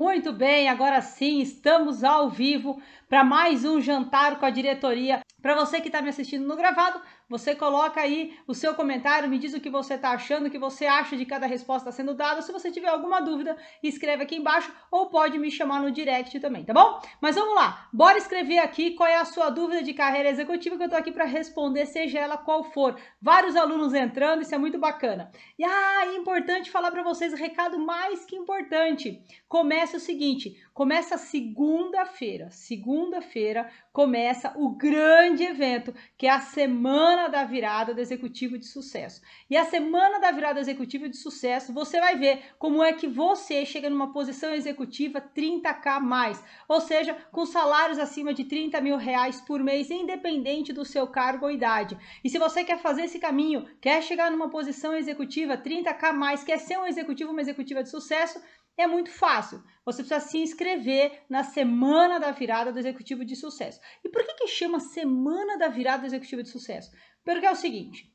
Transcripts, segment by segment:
Muito bem, agora sim, estamos ao vivo para mais um jantar com a diretoria. Para você que está me assistindo no gravado, você coloca aí o seu comentário, me diz o que você está achando, o que você acha de cada resposta sendo dada. Se você tiver alguma dúvida, escreve aqui embaixo ou pode me chamar no direct também, tá bom? Mas vamos lá, bora escrever aqui qual é a sua dúvida de carreira executiva que eu estou aqui para responder, seja ela qual for. Vários alunos entrando, isso é muito bacana. E é importante falar para vocês, recado mais que importante. Começa o seguinte, começa segunda-feira. Segunda-feira começa o grande evento, que é a Semana da Virada do Executivo de Sucesso. E a Semana da Virada do Executivo de Sucesso, você vai ver como é que você chega numa posição executiva 30k mais, ou seja, com salários acima de 30 mil reais por mês, independente do seu cargo ou idade. E se você quer fazer esse caminho, quer chegar numa posição executiva 30k mais, quer ser um executivo, uma executiva de sucesso, é muito fácil. Você precisa se inscrever na Semana da Virada do Executivo de Sucesso. E por que chama Semana da Virada do Executivo de Sucesso? Porque é o seguinte,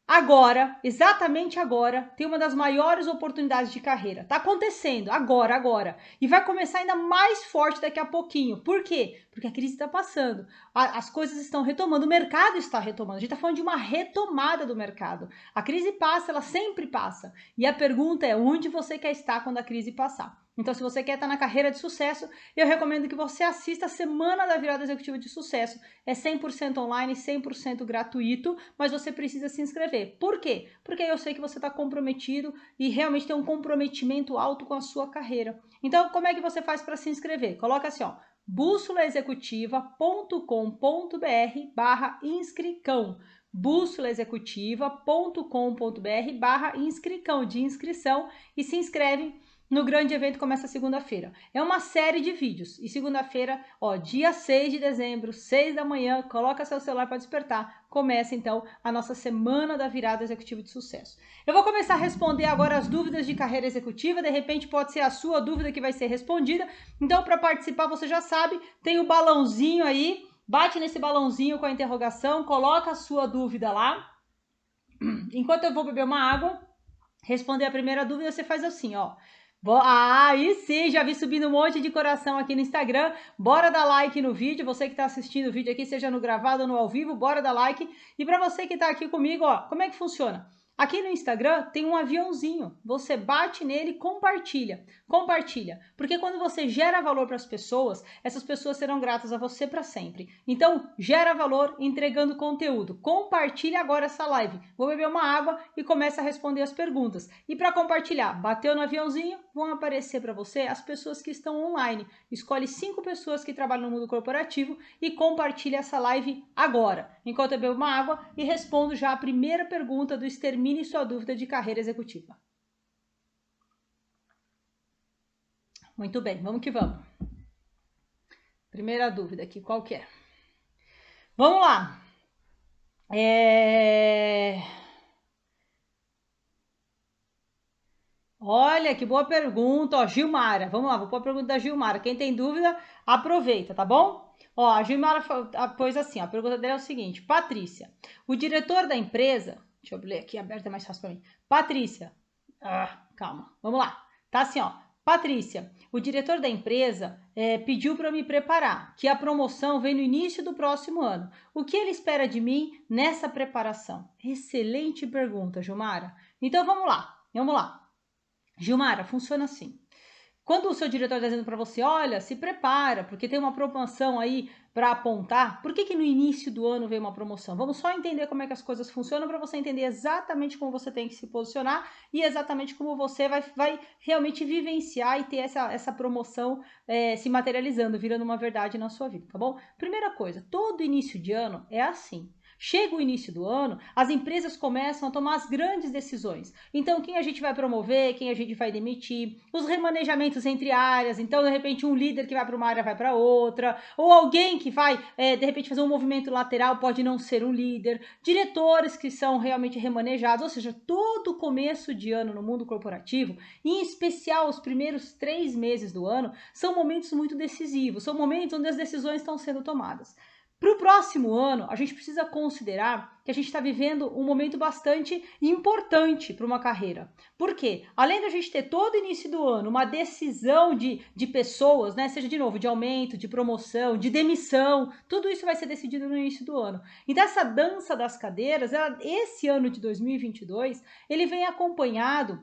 agora, exatamente agora, tem uma das maiores oportunidades de carreira. Tá acontecendo agora. E vai começar ainda mais forte daqui a pouquinho. Por quê? Porque a crise está passando. As coisas estão retomando, o mercado está retomando. A gente está falando de uma retomada do mercado. A crise passa, ela sempre passa. E a pergunta é, onde você quer estar quando a crise passar? Então, se você quer estar na carreira de sucesso, eu recomendo que você assista a Semana da Virada Executiva de Sucesso. É 100% online, 100% gratuito, mas você precisa se inscrever. Por quê? Porque eu sei que você está comprometido e realmente tem um comprometimento alto com a sua carreira. Então, como é que você faz para se inscrever? Coloca assim, ó, bússolaexecutiva.com.br/inscricão. bússolaexecutiva.com.br/inscricão, de inscrição, e se inscreve no grande evento. Começa segunda-feira. É uma série de vídeos. E segunda-feira, ó, dia 6 de dezembro, 6 da manhã, coloca seu celular para despertar. Começa então a nossa Semana da Virada Executiva de Sucesso. Eu vou começar a responder agora as dúvidas de carreira executiva. De repente pode ser a sua dúvida que vai ser respondida. Então, para participar, você já sabe, tem o balãozinho aí. Bate nesse balãozinho com a interrogação, coloca a sua dúvida lá. Enquanto eu vou beber uma água, responder a primeira dúvida, você faz assim, ó. Aí sim, já vi subindo um monte de coração aqui no Instagram. Bora dar like no vídeo. Você que está assistindo o vídeo aqui, seja no gravado ou no ao vivo, bora dar like. E para você que está aqui comigo, ó, como é que funciona? Aqui no Instagram tem um aviãozinho. Você bate nele e compartilha. Compartilha. Porque quando você gera valor para as pessoas, essas pessoas serão gratas a você para sempre. Então, gera valor entregando conteúdo. Compartilha agora essa live. Vou beber uma água e começa a responder as perguntas. E para compartilhar, bateu no aviãozinho, vão aparecer para você as pessoas que estão online. Escolhe 5 pessoas que trabalham no mundo corporativo e compartilha essa live agora. Enquanto eu bebo uma água e respondo já a primeira pergunta do Extermine Sua Dúvida de Carreira Executiva. Muito bem, vamos que vamos. Primeira dúvida aqui, qual que é? Vamos lá. Olha, que boa pergunta, ó, Gilmara. Vamos lá, vou pôr a pergunta da Gilmara. Quem tem dúvida, aproveita, tá bom? Ó, a Gilmara pôs assim, ó, a pergunta dela é o seguinte: Patrícia, o diretor da empresa, deixa eu ler aqui, aberto é mais fácil para mim. Patrícia, calma, vamos lá. Tá assim, ó. Patrícia, o diretor da empresa pediu para eu me preparar, que a promoção vem no início do próximo ano. O que ele espera de mim nessa preparação? Excelente pergunta, Gilmara. Então vamos lá. Gilmara, funciona assim. Quando o seu diretor está dizendo para você, olha, se prepara, porque tem uma promoção aí para apontar, por que no início do ano veio uma promoção? Vamos só entender como é que as coisas funcionam para você entender exatamente como você tem que se posicionar e exatamente como você vai realmente vivenciar e ter essa promoção se materializando, virando uma verdade na sua vida, tá bom? Primeira coisa, todo início de ano é assim. Chega o início do ano, as empresas começam a tomar as grandes decisões. Então, quem a gente vai promover, quem a gente vai demitir, os remanejamentos entre áreas. Então, de repente, um líder que vai para uma área vai para outra, ou alguém que vai, de repente, fazer um movimento lateral pode não ser um líder, diretores que são realmente remanejados. Ou seja, todo começo de ano no mundo corporativo, em especial os primeiros 3 meses do ano, são momentos muito decisivos, são momentos onde as decisões estão sendo tomadas. Para o próximo ano, a gente precisa considerar que a gente está vivendo um momento bastante importante para uma carreira. Por quê? Além da gente ter todo início do ano uma decisão de pessoas, né? Seja de novo de aumento, de promoção, de demissão, tudo isso vai ser decidido no início do ano. Então essa dança das cadeiras, esse ano de 2022, ele vem acompanhado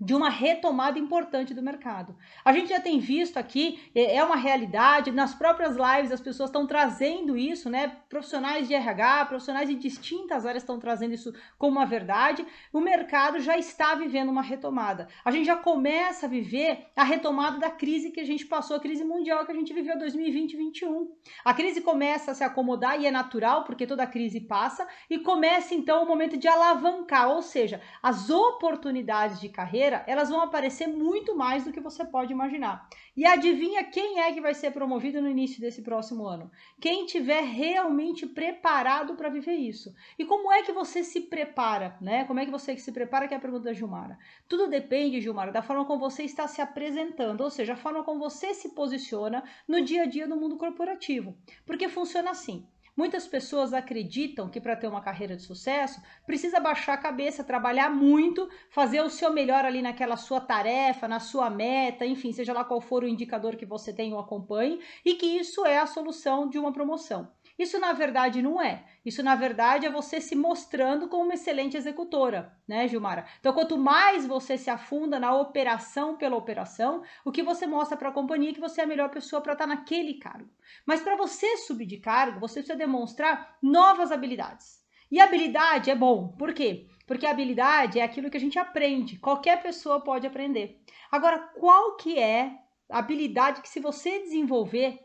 de uma retomada importante do mercado. A gente já tem visto aqui, é uma realidade, nas próprias lives as pessoas estão trazendo isso, né? Profissionais de RH, profissionais de distintas áreas estão trazendo isso como uma verdade. O mercado já está vivendo uma retomada. A gente já começa a viver a retomada da crise que a gente passou, a crise mundial que a gente viveu em 2020 e 2021. A crise começa a se acomodar e é natural, porque toda crise passa, e começa então o momento de alavancar, ou seja, as oportunidades de carreira elas vão aparecer muito mais do que você pode imaginar. E adivinha quem é que vai ser promovido no início desse próximo ano? Quem tiver realmente preparado para viver isso. E como é que você se prepara, né? Como é que você se prepara, que é a pergunta da Gilmara. Tudo depende, Gilmara, da forma como você está se apresentando, ou seja, a forma como você se posiciona no dia a dia no mundo corporativo. Porque funciona assim. Muitas pessoas acreditam que para ter uma carreira de sucesso, precisa baixar a cabeça, trabalhar muito, fazer o seu melhor ali naquela sua tarefa, na sua meta, enfim, seja lá qual for o indicador que você tem ou acompanhe, e que isso é a solução de uma promoção. Isso na verdade não é. Isso na verdade é você se mostrando como uma excelente executora, né, Gilmara? Então quanto mais você se afunda na operação pela operação, o que você mostra para a companhia é que você é a melhor pessoa para estar naquele cargo. Mas para você subir de cargo, você precisa demonstrar novas habilidades. E habilidade é bom. Por quê? Porque a habilidade é aquilo que a gente aprende. Qualquer pessoa pode aprender. Agora, qual que é a habilidade que se você desenvolver,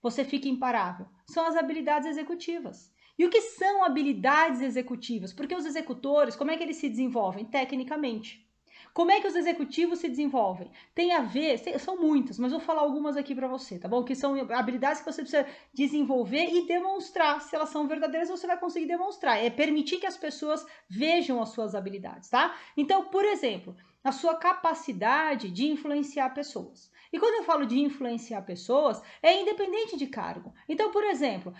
você fica imparável? São as habilidades executivas. E o que são habilidades executivas? Porque os executores, como é que eles se desenvolvem? Tecnicamente. Como é que os executivos se desenvolvem? Tem a ver, são muitas, mas vou falar algumas aqui para você, tá bom? Que são habilidades que você precisa desenvolver e demonstrar. Se elas são verdadeiras, você vai conseguir demonstrar. É permitir que as pessoas vejam as suas habilidades, tá? Então, por exemplo, a sua capacidade de influenciar pessoas. E quando eu falo de influenciar pessoas, é independente de cargo. Então, por exemplo,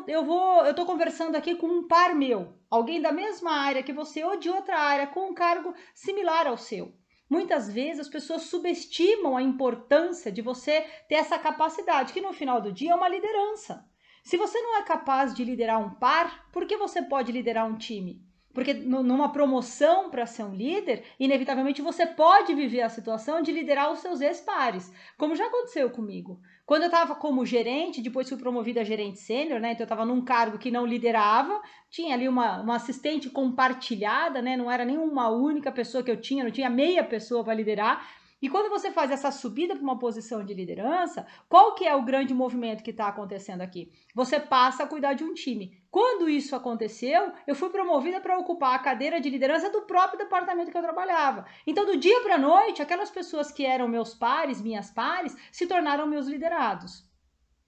eu tô conversando aqui com um par meu, alguém da mesma área que você ou de outra área com um cargo similar ao seu. Muitas vezes as pessoas subestimam a importância de você ter essa capacidade, que no final do dia é uma liderança. Se você não é capaz de liderar um par, por que você pode liderar um time? Porque numa promoção para ser um líder, inevitavelmente você pode viver a situação de liderar os seus ex-pares, como já aconteceu comigo. Quando eu estava como gerente, depois fui promovida a gerente sênior, né? Então eu estava num cargo que não liderava, tinha ali uma assistente compartilhada, né? Não era nenhuma única pessoa que eu tinha, não tinha meia pessoa para liderar. E quando você faz essa subida para uma posição de liderança, qual que é o grande movimento que está acontecendo aqui? Você passa a cuidar de um time. Quando isso aconteceu, eu fui promovida para ocupar a cadeira de liderança do próprio departamento que eu trabalhava. Então, do dia para a noite, aquelas pessoas que eram meus pares, minhas pares, se tornaram meus liderados.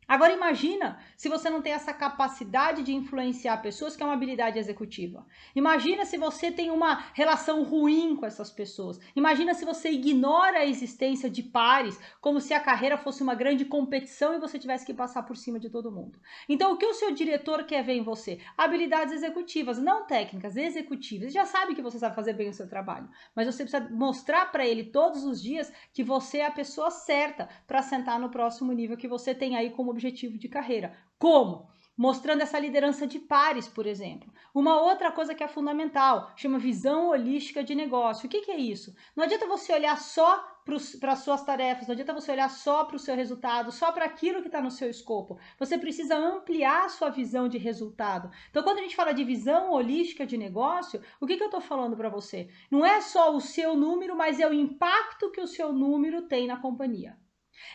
Agora imagina se você não tem essa capacidade de influenciar pessoas, que é uma habilidade executiva. Imagina se você tem uma relação ruim com essas pessoas. Imagina se você ignora a existência de pares, como se a carreira fosse uma grande competição e você tivesse que passar por cima de todo mundo. Então o que o seu diretor quer ver em você? Habilidades executivas, não técnicas, executivas. Ele já sabe que você sabe fazer bem o seu trabalho, mas você precisa mostrar para ele todos os dias que você é a pessoa certa para sentar no próximo nível que você tem aí como objetivo de carreira. Como? Mostrando essa liderança de pares, por exemplo. Uma outra coisa que é fundamental, chama visão holística de negócio. O que é isso? Não adianta você olhar só para as suas tarefas, não adianta você olhar só para o seu resultado, só para aquilo que está no seu escopo. Você precisa ampliar a sua visão de resultado. Então, quando a gente fala de visão holística de negócio, o que eu estou falando para você? Não é só o seu número, mas é o impacto que o seu número tem na companhia.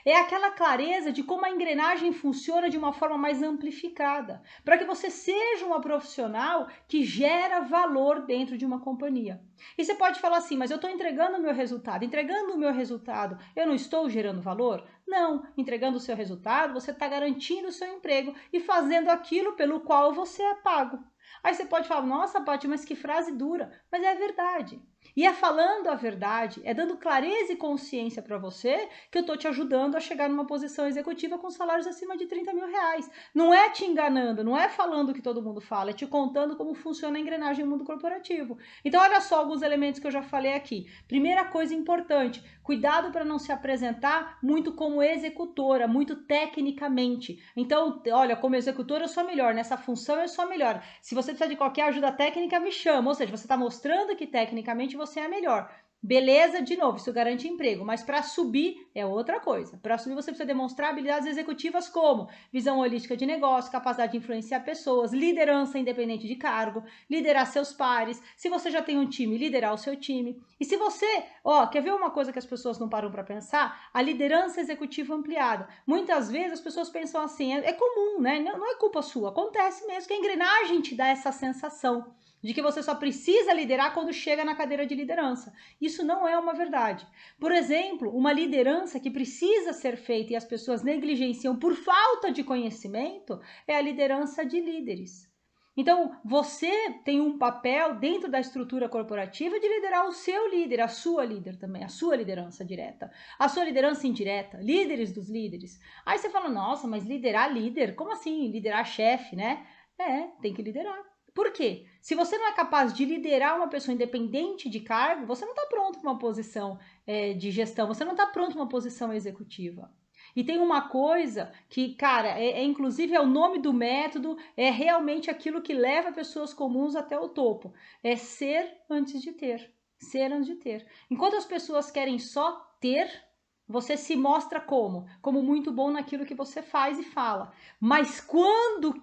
É aquela clareza de como a engrenagem funciona de uma forma mais amplificada, para que você seja uma profissional que gera valor dentro de uma companhia. E você pode falar assim, mas eu estou entregando o meu resultado. Entregando o meu resultado, eu não estou gerando valor? Não, entregando o seu resultado, você está garantindo o seu emprego e fazendo aquilo pelo qual você é pago. Aí você pode falar, nossa, Paty, mas que frase dura. Mas é verdade. E é falando a verdade, é dando clareza e consciência para você que eu tô te ajudando a chegar numa posição executiva com salários acima de 30 mil reais. Não é te enganando, não é falando o que todo mundo fala, é te contando como funciona a engrenagem no mundo corporativo. Então, olha só alguns elementos que eu já falei aqui. Primeira coisa importante, cuidado para não se apresentar muito como executora, muito tecnicamente. Então, olha, como executora eu sou melhor, nessa função eu sou melhor. Se você precisa de qualquer ajuda técnica, me chama. Ou seja, você está mostrando que tecnicamente você é melhor. Beleza, de novo, isso garante emprego, mas para subir é outra coisa. Para subir você precisa demonstrar habilidades executivas como visão holística de negócio, capacidade de influenciar pessoas, liderança independente de cargo, liderar seus pares. Se você já tem um time, liderar o seu time. E se você, quer ver uma coisa que as pessoas não param para pensar? A liderança executiva ampliada. Muitas vezes as pessoas pensam assim, é comum, né? Não é culpa sua, acontece mesmo que a engrenagem te dá essa sensação de que você só precisa liderar quando chega na cadeira de liderança. Isso não é uma verdade. Por exemplo, uma liderança que precisa ser feita e as pessoas negligenciam por falta de conhecimento é a liderança de líderes. Então, você tem um papel dentro da estrutura corporativa de liderar o seu líder, a sua líder também, a sua liderança direta, a sua liderança indireta, líderes dos líderes. Aí você fala, nossa, mas liderar líder? Como assim? Liderar chefe, né? Tem que liderar. Por quê? Se você não é capaz de liderar uma pessoa independente de cargo, você não está pronto para uma posição de gestão, você não está pronto para uma posição executiva. E tem uma coisa que, cara, inclusive é o nome do método, é realmente aquilo que leva pessoas comuns até o topo. É ser antes de ter. Ser antes de ter. Enquanto as pessoas querem só ter, você se mostra como? Como muito bom naquilo que você faz e fala. Mas quando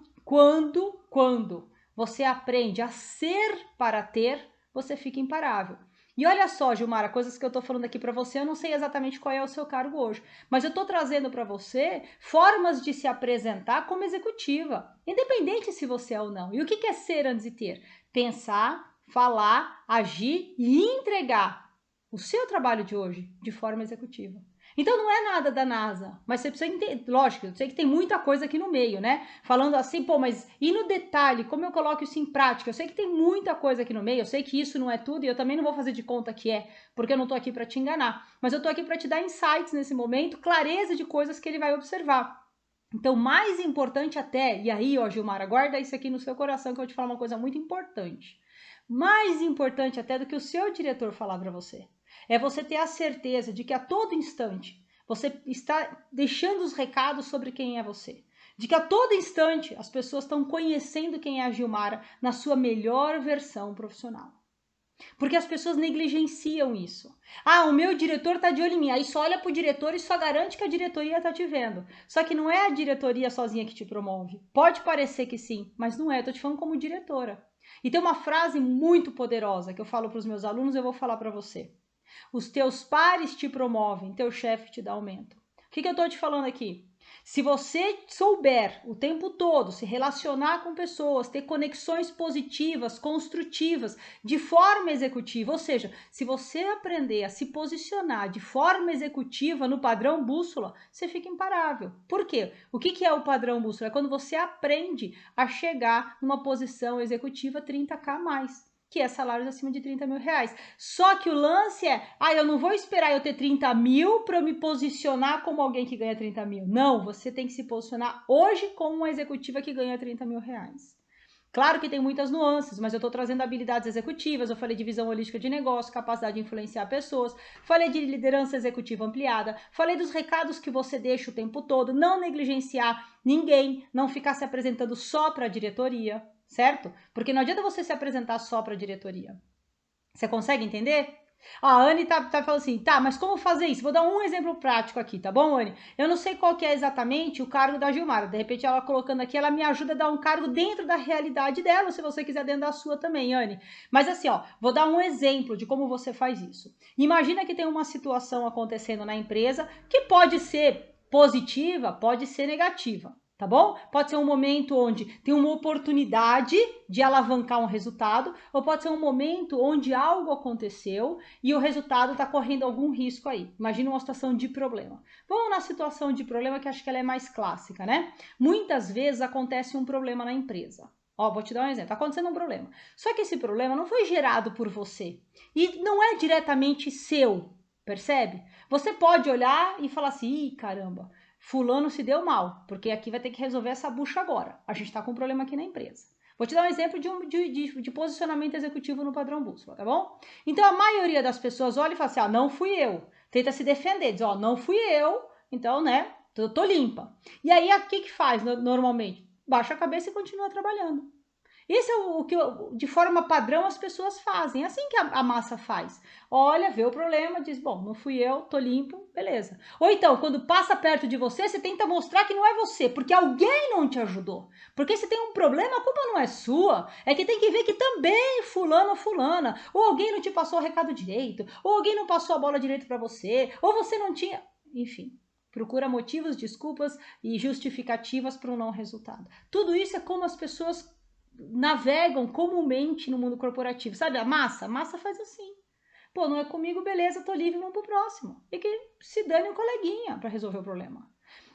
você aprende a ser para ter, você fica imparável. E olha só, Gilmara, coisas que eu tô falando aqui para você, eu não sei exatamente qual é o seu cargo hoje, mas eu tô trazendo para você formas de se apresentar como executiva, independente se você é ou não. E o que é ser antes de ter? Pensar, falar, agir e entregar o seu trabalho de hoje de forma executiva. Então não é nada da NASA, mas você precisa entender, lógico, eu sei que tem muita coisa aqui no meio, né? Falando assim, mas e no detalhe, como eu coloco isso em prática? Eu sei que tem muita coisa aqui no meio, eu sei que isso não é tudo e eu também não vou fazer de conta que é, porque eu não tô aqui para te enganar, mas eu tô aqui para te dar insights nesse momento, clareza de coisas que ele vai observar. Então, mais importante até, e aí, Gilmara, guarda isso aqui no seu coração que eu vou te falar uma coisa muito importante. Mais importante até do que o seu diretor falar para você. É você ter a certeza de que a todo instante você está deixando os recados sobre quem é você. De que a todo instante as pessoas estão conhecendo quem é a Gilmara na sua melhor versão profissional. Porque as pessoas negligenciam isso. O meu diretor está de olho em mim. Aí só olha para o diretor e só garante que a diretoria está te vendo. Só que não é a diretoria sozinha que te promove. Pode parecer que sim, mas não é. Eu estou te falando como diretora. E tem uma frase muito poderosa que eu falo para os meus alunos, eu vou falar para você. Os teus pares te promovem, teu chefe te dá aumento. O que eu estou te falando aqui? Se você souber o tempo todo se relacionar com pessoas, ter conexões positivas, construtivas, de forma executiva, ou seja, se você aprender a se posicionar de forma executiva no padrão bússola, você fica imparável. Por quê? O que é o padrão bússola? É quando você aprende a chegar numa posição executiva 30k a mais, que é salários acima de 30 mil reais. Só que o lance é, eu não vou esperar eu ter 30 mil para eu me posicionar como alguém que ganha 30 mil. Não, você tem que se posicionar hoje como uma executiva que ganha 30 mil reais. Claro que tem muitas nuances, mas eu estou trazendo habilidades executivas, eu falei de visão holística de negócio, capacidade de influenciar pessoas, falei de liderança executiva ampliada, falei dos recados que você deixa o tempo todo, não negligenciar ninguém, não ficar se apresentando só para a diretoria, certo? Porque não adianta você se apresentar só para a diretoria. Você consegue entender? A Anne tá falando assim, mas como fazer isso? Vou dar um exemplo prático aqui, tá bom, Anne? Eu não sei qual que é exatamente o cargo da Gilmara. De repente, ela colocando aqui, ela me ajuda a dar um cargo dentro da realidade dela, se você quiser dentro da sua também, Anne. Mas assim, vou dar um exemplo de como você faz isso. Imagina que tem uma situação acontecendo na empresa que pode ser positiva, pode ser negativa. Tá bom? Pode ser um momento onde tem uma oportunidade de alavancar um resultado, ou pode ser um momento onde algo aconteceu e o resultado está correndo algum risco aí. Imagina uma situação de problema. Vamos na situação de problema que acho que ela é mais clássica, né? Muitas vezes acontece um problema na empresa. Ó, vou te dar um exemplo. Tá acontecendo um problema. Só que esse problema não foi gerado por você. E não é diretamente seu, percebe? Você pode olhar e falar assim, ih, caramba, fulano se deu mal, porque aqui vai ter que resolver essa bucha agora. A gente tá com um problema aqui na empresa. Vou te dar um exemplo de posicionamento executivo no padrão bússola, tá bom? Então, a maioria das pessoas olha e fala assim, não fui eu. Tenta se defender, diz, não fui eu, então, né, tô limpa. E aí, o que faz normalmente? Baixa a cabeça e continua trabalhando. Isso é o que, de forma padrão, as pessoas fazem. É assim que a massa faz. Olha, vê o problema, diz, bom, não fui eu, tô limpo, beleza. Ou então, quando passa perto de você, você tenta mostrar que não é você, porque alguém não te ajudou. Porque se tem um problema, a culpa não é sua. É que tem que ver que também fulano ou fulana, ou alguém não te passou o recado direito, ou alguém não passou a bola direito para você, ou você não tinha... Enfim, procura motivos, desculpas e justificativas para um não resultado. Tudo isso é como as pessoas navegam comumente no mundo corporativo. Sabe a massa? A massa faz assim. Pô, não é comigo, beleza, tô livre, vamos pro próximo. E que se dane um coleguinha para resolver o problema.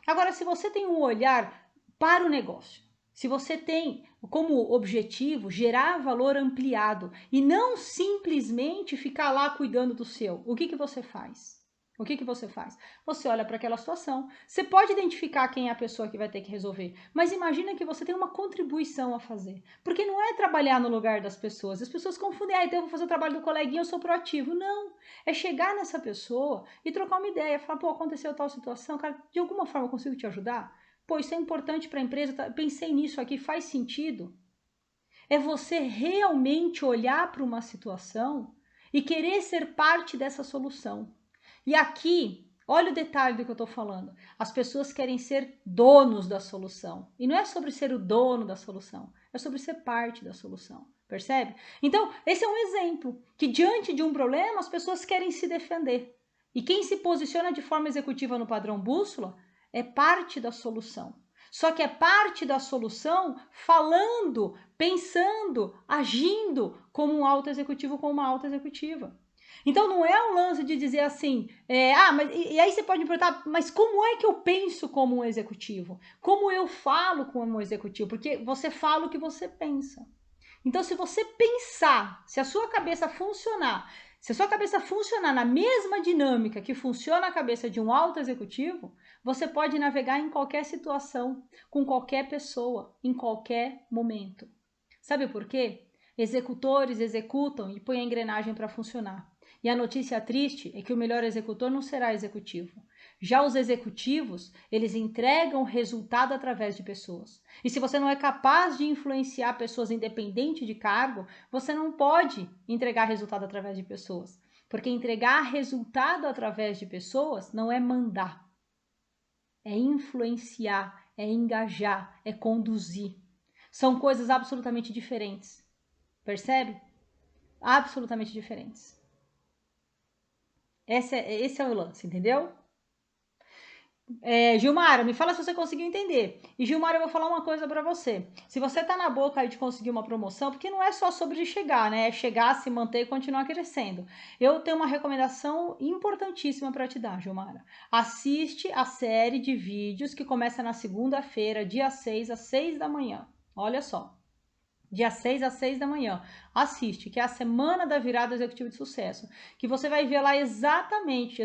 Agora, se você tem um olhar para o negócio, se você tem como objetivo gerar valor ampliado e não simplesmente ficar lá cuidando do seu, o que você faz? O que você faz? Você olha para aquela situação, você pode identificar quem é a pessoa que vai ter que resolver, mas imagina que você tem uma contribuição a fazer, porque não é trabalhar no lugar das pessoas, as pessoas confundem, então eu vou fazer o trabalho do coleguinha, eu sou proativo. Não, é chegar nessa pessoa e trocar uma ideia, falar, pô, aconteceu tal situação, cara, de alguma forma eu consigo te ajudar? Pô, isso é importante para a empresa, pensei nisso aqui, faz sentido? É você realmente olhar para uma situação e querer ser parte dessa solução. E aqui, olha o detalhe do que eu estou falando. As pessoas querem ser donos da solução. E não é sobre ser o dono da solução, é sobre ser parte da solução. Percebe? Então, esse é um exemplo que diante de um problema, as pessoas querem se defender. E quem se posiciona de forma executiva no padrão bússola é parte da solução. Só que é parte da solução falando, pensando, agindo como um alto executivo, como uma alta executiva. Então não é um lance de dizer assim, mas e aí você pode me perguntar, mas como é que eu penso como um executivo? Como eu falo como um executivo? Porque você fala o que você pensa. Então, se você pensar, se a sua cabeça funcionar, se a sua cabeça funcionar na mesma dinâmica que funciona a cabeça de um alto executivo, você pode navegar em qualquer situação, com qualquer pessoa, em qualquer momento. Sabe por quê? Executores executam e põem a engrenagem para funcionar. E a notícia triste é que o melhor executor não será executivo. Já os executivos, eles entregam resultado através de pessoas. E se você não é capaz de influenciar pessoas independente de cargo, você não pode entregar resultado através de pessoas. Porque entregar resultado através de pessoas não é mandar. É influenciar, é engajar, é conduzir. São coisas absolutamente diferentes. Percebe? Absolutamente diferentes. Esse é o lance, entendeu? Gilmara, me fala se você conseguiu entender. E Gilmara, eu vou falar uma coisa para você. Se você tá na boca aí de conseguir uma promoção, porque não é só sobre chegar, né? É chegar, se manter e continuar crescendo. Eu tenho uma recomendação importantíssima para te dar, Gilmara. Assiste a série de vídeos que começa na segunda-feira, dia 6, às 6 da manhã. Olha só. Dia 6 às 6 da manhã. Assiste, que é a semana da virada executiva de sucesso. Que você vai ver lá exatamente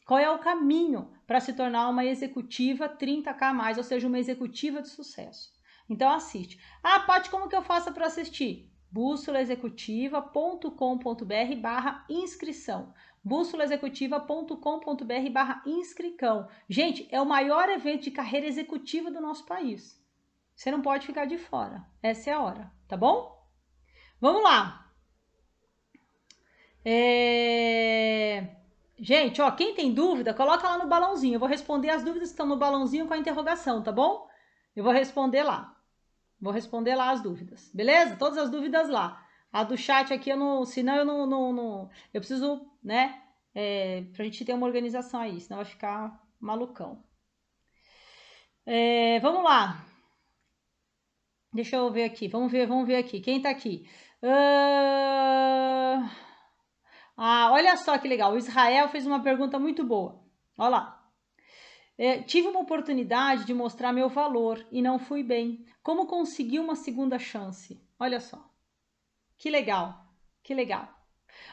qual é o caminho para se tornar uma executiva 30K mais, ou seja, uma executiva de sucesso. Então assiste. Ah, Paty, como que eu faço para assistir? bússolaexecutiva.com.br/inscrição. bússolaexecutiva.com.br/inscrição. Gente, é o maior evento de carreira executiva do nosso país. Você não pode ficar de fora. Essa é a hora, tá bom? Vamos lá. Gente, ó, quem tem dúvida, coloca lá no balãozinho. Eu vou responder as dúvidas que estão no balãozinho com a interrogação, tá bom? Eu vou responder lá. Vou responder lá as dúvidas, beleza? Todas as dúvidas lá. A do chat aqui, eu não, senão eu não eu preciso, né, pra gente ter uma organização aí, senão vai ficar malucão. Vamos lá. Deixa eu ver aqui, vamos ver aqui. Quem tá aqui? Olha só que legal. O Israel fez uma pergunta muito boa. Olha lá. Tive uma oportunidade de mostrar meu valor e não fui bem. Como conseguir uma segunda chance? Olha só. Que legal, que legal.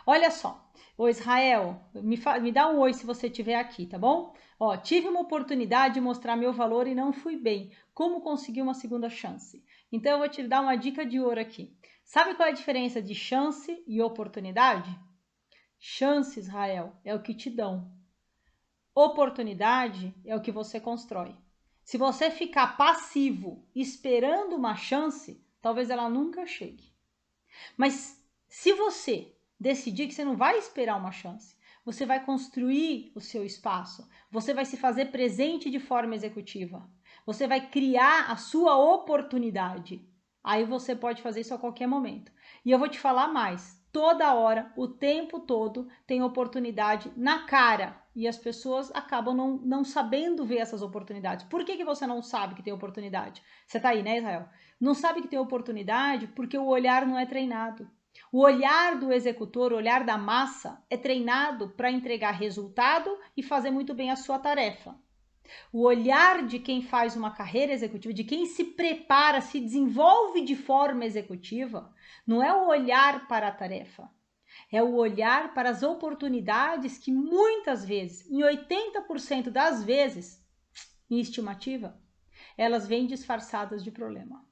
Olha só, ô Israel, me dá um oi se você estiver aqui, tá bom? Ó, tive uma oportunidade de mostrar meu valor e não fui bem. Como conseguir uma segunda chance? Então eu vou te dar uma dica de ouro aqui. Sabe qual é a diferença de chance e oportunidade? Chance, Israel, é o que te dão. Oportunidade é o que você constrói. Se você ficar passivo esperando uma chance, talvez ela nunca chegue. Mas se você decidir que você não vai esperar uma chance, você vai construir o seu espaço, você vai se fazer presente de forma executiva, você vai criar a sua oportunidade. Aí você pode fazer isso a qualquer momento. E eu vou te falar mais. Toda hora, o tempo todo, tem oportunidade na cara. E as pessoas acabam não sabendo ver essas oportunidades. Por que você não sabe que tem oportunidade? Você tá aí, né, Israel? Não sabe que tem oportunidade porque o olhar não é treinado. O olhar do executor, o olhar da massa, é treinado para entregar resultado e fazer muito bem a sua tarefa. O olhar de quem faz uma carreira executiva, de quem se prepara, se desenvolve de forma executiva, não é o olhar para a tarefa, é o olhar para as oportunidades que muitas vezes, em 80% das vezes, em estimativa, elas vêm disfarçadas de problema.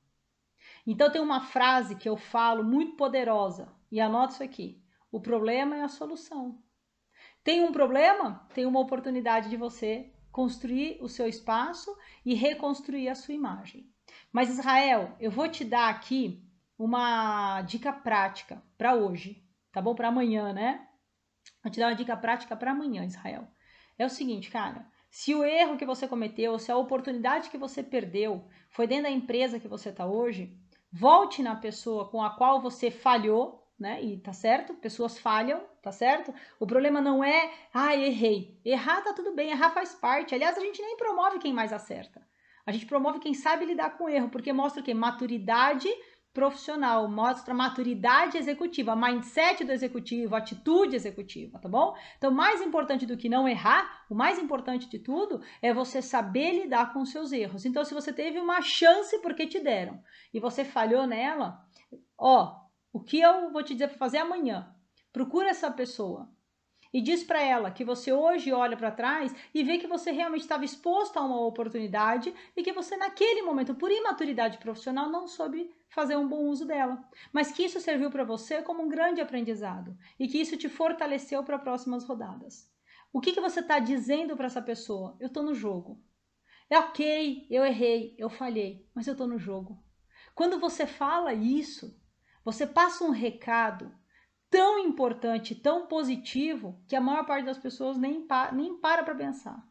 Então tem uma frase que eu falo muito poderosa, e anota isso aqui: o problema é a solução. Tem um problema? Tem uma oportunidade de você construir o seu espaço e reconstruir a sua imagem. Mas Israel, eu vou te dar aqui uma dica prática para hoje, tá bom? Para amanhã, né? Vou te dar uma dica prática para amanhã, Israel. É o seguinte, cara, se o erro que você cometeu, se a oportunidade que você perdeu foi dentro da empresa que você está hoje, volte na pessoa com a qual você falhou, né? E tá certo, pessoas falham, tá certo? O problema não é, errei. Errar tá tudo bem, errar faz parte. Aliás, a gente nem promove quem mais acerta. A gente promove quem sabe lidar com o erro, porque mostra o quê? Maturidade profissional, mostra maturidade executiva, mindset do executivo, atitude executiva, tá bom? Então, mais importante do que não errar, o mais importante de tudo é você saber lidar com os seus erros. Então, se você teve uma chance porque te deram e você falhou nela, o que eu vou te dizer para fazer amanhã? Procura essa pessoa e diz para ela que você hoje olha para trás e vê que você realmente estava exposto a uma oportunidade e que você naquele momento, por imaturidade profissional, não soube fazer um bom uso dela, mas que isso serviu para você como um grande aprendizado e que isso te fortaleceu para próximas rodadas. O que você está dizendo para essa pessoa? Eu estou no jogo. É ok, eu errei, eu falhei, mas eu estou no jogo. Quando você fala isso, você passa um recado tão importante, tão positivo, que a maior parte das pessoas nem para pensar.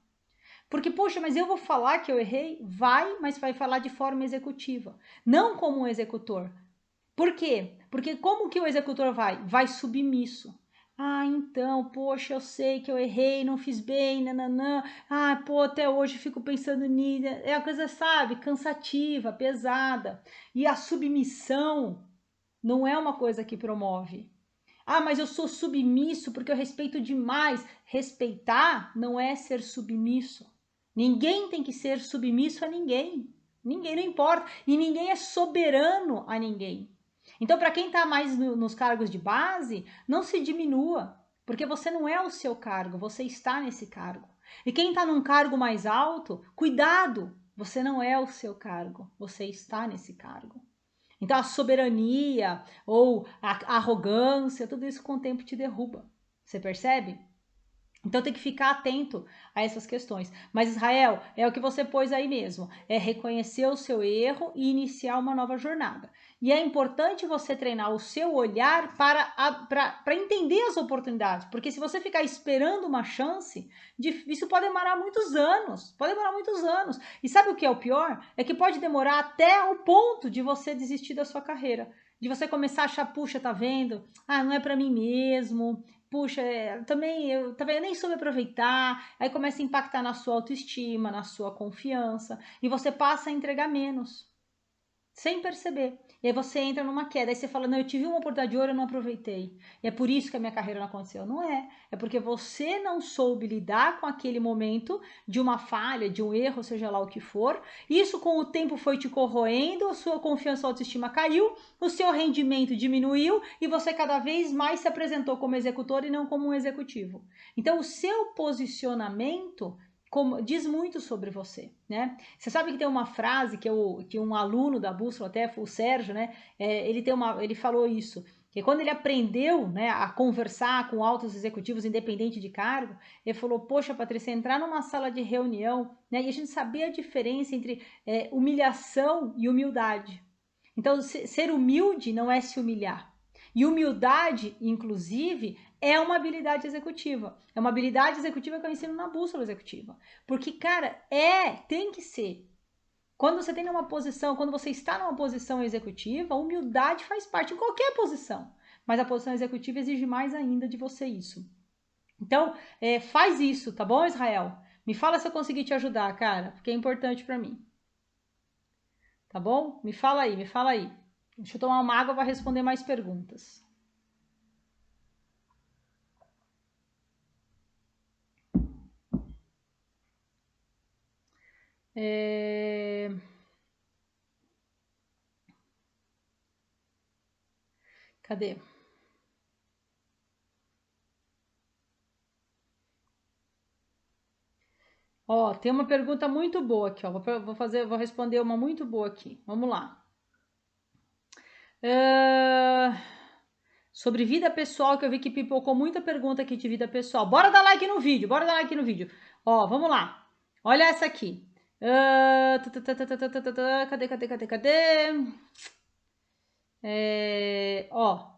Porque, poxa, mas eu vou falar que eu errei? Vai, mas vai falar de forma executiva, não como um executor. Por quê? Porque como que o executor vai? Vai submisso. Então, poxa, eu sei que eu errei, não fiz bem, nananã. Até hoje fico pensando nisso. É a coisa, sabe, cansativa, pesada. E a submissão não é uma coisa que promove. Mas eu sou submisso porque eu respeito demais. Respeitar não é ser submisso. Ninguém tem que ser submisso a ninguém. Ninguém, não importa. E ninguém é soberano a ninguém. Então, para quem está mais nos cargos de base, não se diminua, porque você não é o seu cargo, você está nesse cargo. E quem está num cargo mais alto, cuidado, você não é o seu cargo, você está nesse cargo. Então, a soberania ou a arrogância, tudo isso com o tempo te derruba. Você percebe? Então tem que ficar atento a essas questões. Mas Israel, é o que você pôs aí mesmo, é reconhecer o seu erro e iniciar uma nova jornada. E é importante você treinar o seu olhar para entender as oportunidades, porque se você ficar esperando uma chance, isso pode demorar muitos anos, E sabe o que é o pior? É que pode demorar até o ponto de você desistir da sua carreira, de você começar a achar, puxa, tá vendo? Não é para mim mesmo, puxa, eu nem soube aproveitar, aí começa a impactar na sua autoestima, na sua confiança, e você passa a entregar menos, sem perceber. E aí você entra numa queda, aí você fala, não, eu tive uma oportunidade de ouro, eu não aproveitei. E é por isso que a minha carreira não aconteceu. Não é. É porque você não soube lidar com aquele momento de uma falha, de um erro, seja lá o que for. Isso com o tempo foi te corroendo, a sua confiança e autoestima caiu, o seu rendimento diminuiu e você cada vez mais se apresentou como executor e não como um executivo. Então, o seu posicionamento diz muito sobre você, né? Você sabe que tem uma frase que um aluno da Bússola, até o Sérgio, né? Ele falou isso, que quando ele aprendeu, né, a conversar com altos executivos independente de cargo, ele falou, poxa, Patrícia, entrar numa sala de reunião, né, e a gente saber a diferença entre humilhação e humildade. Então, ser humilde não é se humilhar. E humildade, inclusive, é uma habilidade executiva. É uma habilidade executiva que eu ensino na Bússola Executiva. Porque, cara, tem que ser. Quando você tem uma posição, quando você está numa posição executiva, a humildade faz parte em qualquer posição. Mas a posição executiva exige mais ainda de você isso. Então, faz isso, tá bom, Israel? Me fala se eu conseguir te ajudar, cara, porque é importante para mim. Tá bom? Me fala aí, me fala aí. Deixa eu tomar uma água para responder mais perguntas. Cadê? Ó, tem uma pergunta muito boa aqui, ó. Vou responder uma muito boa aqui. Vamos lá. Sobre vida pessoal, que eu vi que pipocou muita pergunta aqui de vida pessoal. Bora dar like no vídeo, bora dar like no vídeo. Ó, vamos lá. Olha essa aqui. Cadê? Ó,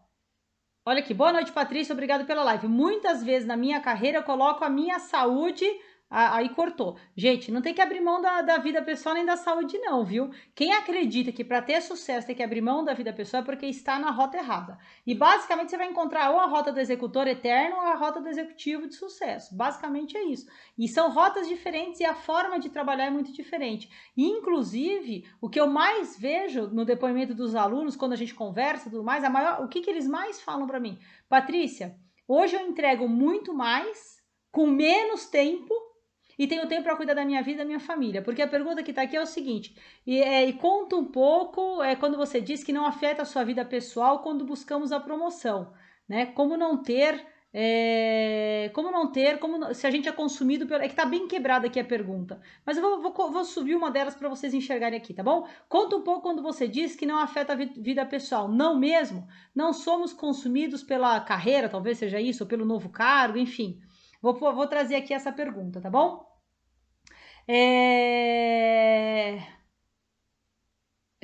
olha aqui. Boa noite, Patrícia. Obrigado pela live. Muitas vezes na minha carreira eu coloco a minha saúde. Aí cortou. Gente, não tem que abrir mão da vida pessoal nem da saúde não, viu? Quem acredita que para ter sucesso tem que abrir mão da vida pessoal é porque está na rota errada. E basicamente você vai encontrar ou a rota do executor eterno ou a rota do executivo de sucesso. Basicamente é isso. E são rotas diferentes e a forma de trabalhar é muito diferente. E, inclusive, o que eu mais vejo no depoimento dos alunos, quando a gente conversa e tudo mais, o que eles mais falam para mim? Patrícia, hoje eu entrego muito mais, com menos tempo, e tenho tempo para cuidar da minha vida e da minha família. Porque a pergunta que está aqui é o seguinte, e conta um pouco, quando você diz que não afeta a sua vida pessoal quando buscamos a promoção, né? Se a gente é consumido pelo... É que tá bem quebrada aqui a pergunta, mas eu vou subir uma delas para vocês enxergarem aqui, tá bom? Conta um pouco quando você diz que não afeta a vida pessoal. Não mesmo? Não somos consumidos pela carreira, talvez seja isso, ou pelo novo cargo, enfim. Vou trazer aqui essa pergunta, tá bom?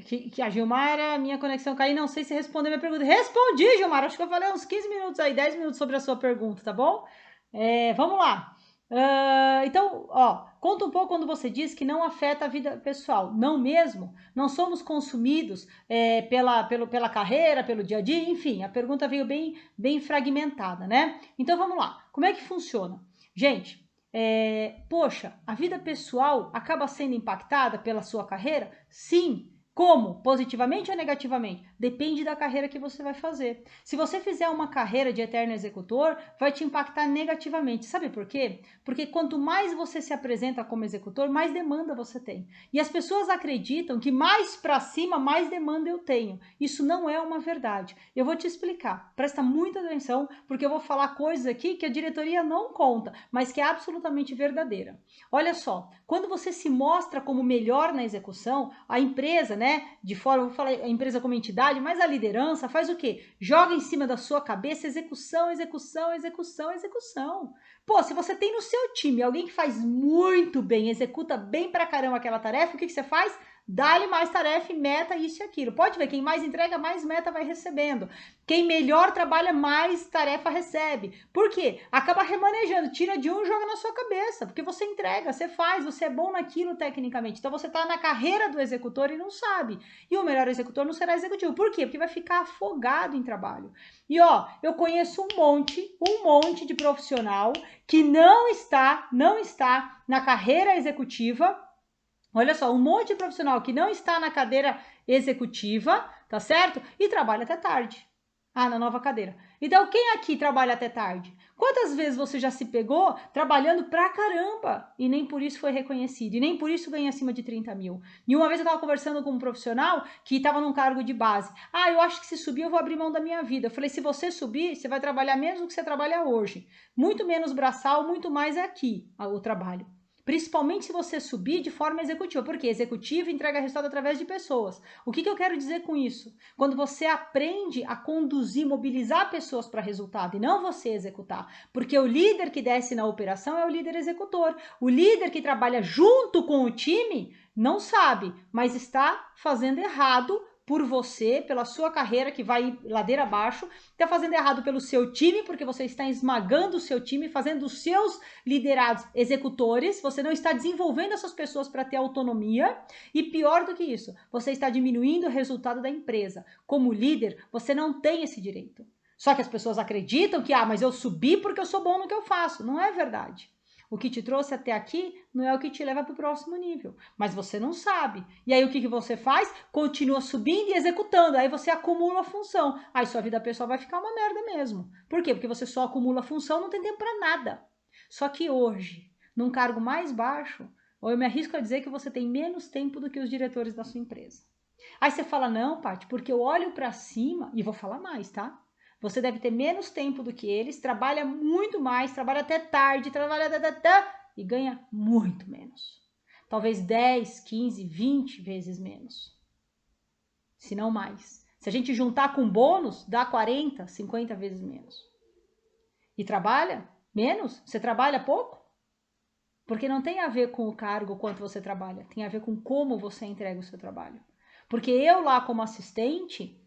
Que a Gilmara, minha conexão caiu, não sei se respondeu minha pergunta. Respondi, Gilmara, acho que eu falei uns 15 minutos aí, 10 minutos sobre a sua pergunta, tá bom? Vamos lá. Então, ó, conta um pouco quando você diz que não afeta a vida pessoal. Não mesmo? Não somos consumidos pela carreira, pelo dia a dia, enfim, a pergunta veio bem fragmentada, né? Então, vamos lá. Como é que funciona? Gente, poxa, a vida pessoal acaba sendo impactada pela sua carreira? Sim. Como? Positivamente ou negativamente? Depende da carreira que você vai fazer. Se você fizer uma carreira de eterno executor, vai te impactar negativamente. Sabe por quê? Porque quanto mais você se apresenta como executor, mais demanda você tem. E as pessoas acreditam que mais para cima, mais demanda eu tenho. Isso não é uma verdade. Eu vou te explicar. Presta muita atenção, porque eu vou falar coisas aqui que a diretoria não conta, mas que é absolutamente verdadeira. Olha só, quando você se mostra como melhor na execução, a empresa, né, de fora, eu vou falar a empresa como entidade, mas a liderança faz o quê? Joga em cima da sua cabeça execução. Pô, se você tem no seu time alguém que faz muito bem, executa bem pra caramba aquela tarefa, o que você faz? Dá-lhe mais tarefa e meta, isso e aquilo. Pode ver, quem mais entrega, mais meta vai recebendo. Quem melhor trabalha, mais tarefa recebe. Por quê? Acaba remanejando, tira de um e joga na sua cabeça. Porque você entrega, você faz, você é bom naquilo tecnicamente. Então você tá na carreira do executor e não sabe. E o melhor executor não será executivo. Por quê? Porque vai ficar afogado em trabalho. E ó, eu conheço um monte de profissional que não está na carreira executiva Olha só, um monte de profissional que não está na cadeira executiva, tá certo? E trabalha até tarde. Ah, na nova cadeira. Então, quem aqui trabalha até tarde? Quantas vezes você já se pegou trabalhando pra caramba e nem por isso foi reconhecido, e nem por isso ganha acima de 30 mil? E uma vez eu estava conversando com um profissional que estava num cargo de base. Ah, eu acho que se subir eu vou abrir mão da minha vida. Eu falei, se você subir, você vai trabalhar menos do que você trabalha hoje. Muito menos braçal, muito mais é aqui o trabalho. Principalmente se você subir de forma executiva, porque executivo entrega resultado através de pessoas. O que eu quero dizer com isso? Quando você aprende a conduzir, mobilizar pessoas para resultado e não você executar. Porque o líder que desce na operação é o líder executor. O líder que trabalha junto com o time não sabe, mas está fazendo errado por você, pela sua carreira que vai ladeira abaixo, está fazendo errado pelo seu time, porque você está esmagando o seu time, fazendo os seus liderados executores, você não está desenvolvendo essas pessoas para ter autonomia, e pior do que isso, você está diminuindo o resultado da empresa. Como líder, você não tem esse direito. Só que as pessoas acreditam que, mas eu subi porque eu sou bom no que eu faço. Não é verdade. O que te trouxe até aqui não é o que te leva para o próximo nível, mas você não sabe. E aí o que você faz? Continua subindo e executando, aí você acumula a função. Aí sua vida pessoal vai ficar uma merda mesmo. Por quê? Porque você só acumula a função, não tem tempo para nada. Só que hoje, num cargo mais baixo, ou eu me arrisco a dizer que você tem menos tempo do que os diretores da sua empresa. Aí você fala, não, Paty, porque eu olho para cima, e vou falar mais, tá? Você deve ter menos tempo do que eles, trabalha muito mais, trabalha até tarde, trabalha e ganha muito menos. Talvez 10, 15, 20 vezes menos. Se não mais. Se a gente juntar com bônus, dá 40, 50 vezes menos. E trabalha menos? Você trabalha pouco? Porque não tem a ver com o cargo, quanto você trabalha. Tem a ver com como você entrega o seu trabalho. Porque eu lá como assistente,